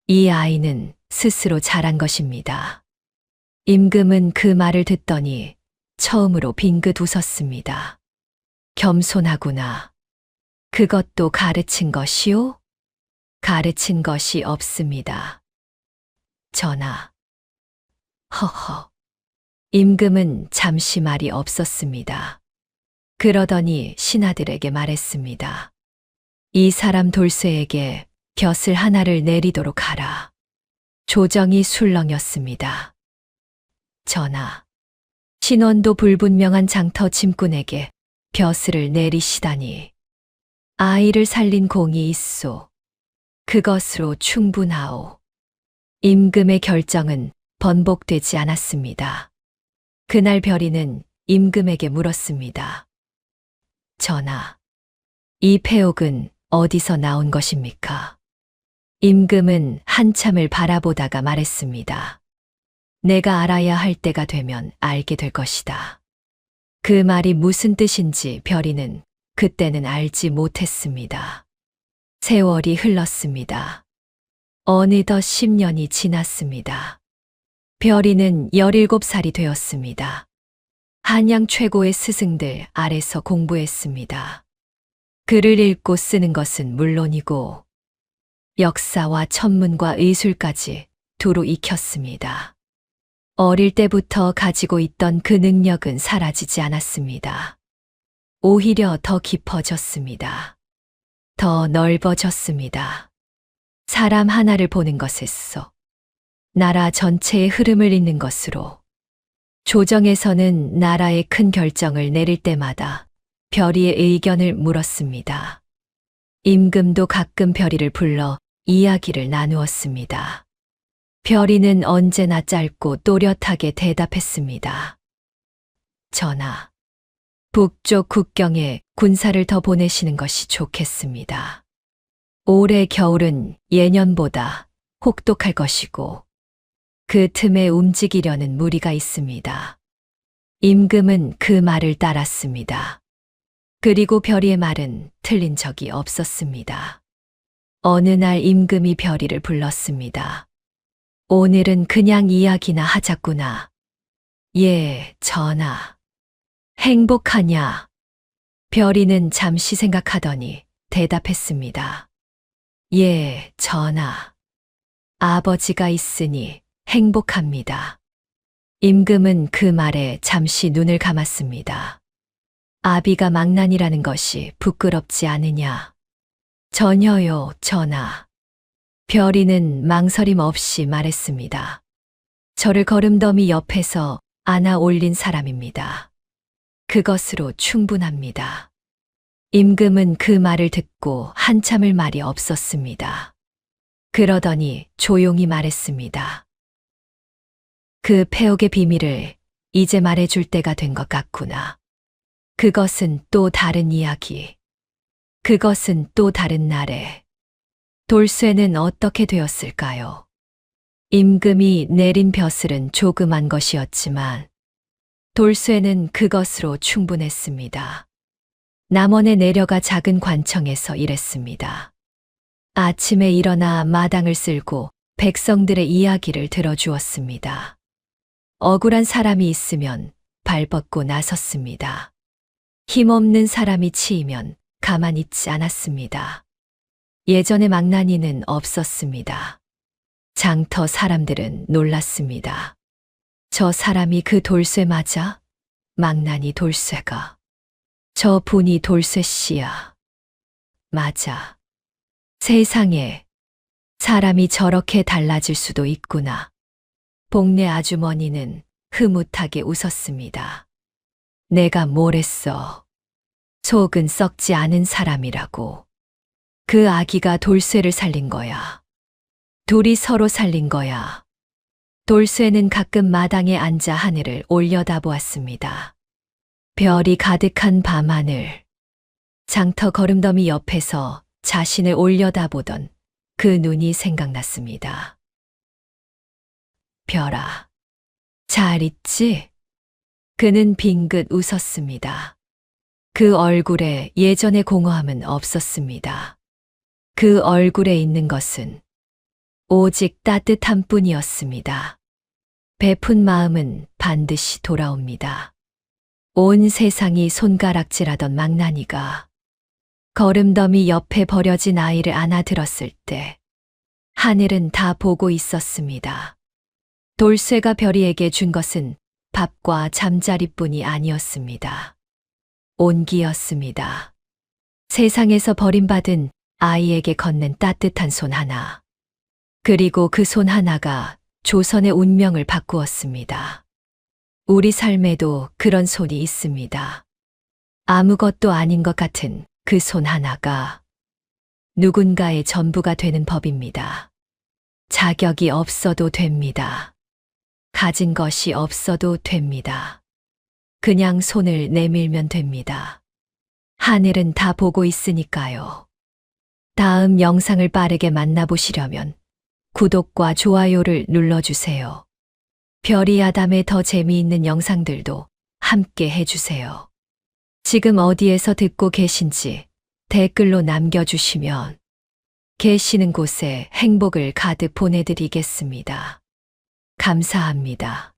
이 아이는 스스로 자란 것입니다. 임금은 그 말을 듣더니 처음으로 빙긋 웃었습니다. 겸손하구나. 그것도 가르친 것이요? 가르친 것이 없습니다. 전하. 허허. 임금은 잠시 말이 없었습니다. 그러더니 신하들에게 말했습니다. 이 사람 돌쇠에게 벼슬 하나를 내리도록 하라. 조정이 술렁였습니다. 전하. 신원도 불분명한 장터 짐꾼에게 벼슬을 내리시다니. 아이를 살린 공이 있소. 그것으로 충분하오. 임금의 결정은 번복되지 않았습니다. 그날 별이는 임금에게 물었습니다. 전하, 이 폐옥은 어디서 나온 것입니까? 임금은 한참을 바라보다가 말했습니다. 내가 알아야 할 때가 되면 알게 될 것이다. 그 말이 무슨 뜻인지 별이는 그때는 알지 못했습니다. 세월이 흘렀습니다. 어느덧 10년이 지났습니다. 별이는 17살이 되었습니다. 한양 최고의 스승들 아래서 공부했습니다. 글을 읽고 쓰는 것은 물론이고 역사와 천문과 의술까지 두루 익혔습니다. 어릴 때부터 가지고 있던 그 능력은 사라지지 않았습니다. 오히려 더 깊어졌습니다. 더 넓어졌습니다. 사람 하나를 보는 것에서 나라 전체의 흐름을 잇는 것으로 조정에서는 나라의 큰 결정을 내릴 때마다 별이의 의견을 물었습니다. 임금도 가끔 별이를 불러 이야기를 나누었습니다. 별이는 언제나 짧고 또렷하게 대답했습니다. 전하, 북쪽 국경에 군사를 더 보내시는 것이 좋겠습니다. 올해 겨울은 예년보다 혹독할 것이고 그 틈에 움직이려는 무리가 있습니다. 임금은 그 말을 따랐습니다. 그리고 별이의 말은 틀린 적이 없었습니다. 어느 날 임금이 별이를 불렀습니다. 오늘은 그냥 이야기나 하자꾸나. 예, 전하. 행복하냐? 별이는 잠시 생각하더니 대답했습니다. 예, 전하. 아버지가 있으니 행복합니다. 임금은 그 말에 잠시 눈을 감았습니다. 아비가 망난이라는 것이 부끄럽지 않으냐? 전혀요, 전하. 별이는 망설임 없이 말했습니다. 저를 걸음더미 옆에서 안아 올린 사람입니다. 그것으로 충분합니다. 임금은 그 말을 듣고 한참을 말이 없었습니다. 그러더니 조용히 말했습니다. 그 폐옥의 비밀을 이제 말해줄 때가 된 것 같구나. 그것은 또 다른 이야기. 그것은 또 다른 날에. 돌쇠는 어떻게 되었을까요? 임금이 내린 벼슬은 조그만 것이었지만 돌쇠는 그것으로 충분했습니다. 남원에 내려가 작은 관청에서 일했습니다. 아침에 일어나 마당을 쓸고 백성들의 이야기를 들어주었습니다. 억울한 사람이 있으면 발벗고 나섰습니다. 힘없는 사람이 치이면 가만히 있지 않았습니다. 예전에 망나니는 없었습니다. 장터 사람들은 놀랐습니다. 저 사람이 그 돌쇠 맞아? 망나니 돌쇠가. 저 분이 돌쇠 씨야. 맞아. 세상에 사람이 저렇게 달라질 수도 있구나. 복내 아주머니는 흐뭇하게 웃었습니다. 내가 뭘 했어? 속은 썩지 않은 사람이라고. 그 아기가 돌쇠를 살린 거야. 둘이 서로 살린 거야. 돌쇠는 가끔 마당에 앉아 하늘을 올려다보았습니다. 별이 가득한 밤하늘. 장터 거름더미 옆에서 자신을 올려다보던 그 눈이 생각났습니다. 별아, 잘 있지? 그는 빙긋 웃었습니다. 그 얼굴에 예전의 공허함은 없었습니다. 그 얼굴에 있는 것은 오직 따뜻함 뿐이었습니다. 베푼 마음은 반드시 돌아옵니다. 온 세상이 손가락질하던 망나니가 거름더미 옆에 버려진 아이를 안아들었을 때 하늘은 다 보고 있었습니다. 돌쇠가 별이에게 준 것은 밥과 잠자리뿐이 아니었습니다. 온기였습니다. 세상에서 버림받은 아이에게 건넨 따뜻한 손 하나. 그리고 그 손 하나가 조선의 운명을 바꾸었습니다. 우리 삶에도 그런 손이 있습니다. 아무것도 아닌 것 같은 그 손 하나가 누군가의 전부가 되는 법입니다. 자격이 없어도 됩니다. 가진 것이 없어도 됩니다. 그냥 손을 내밀면 됩니다. 하늘은 다 보고 있으니까요. 다음 영상을 빠르게 만나보시려면 구독과 좋아요를 눌러주세요. 별이 아담의 더 재미있는 영상들도 함께 해주세요. 지금 어디에서 듣고 계신지 댓글로 남겨주시면 계시는 곳에 행복을 가득 보내드리겠습니다. 감사합니다.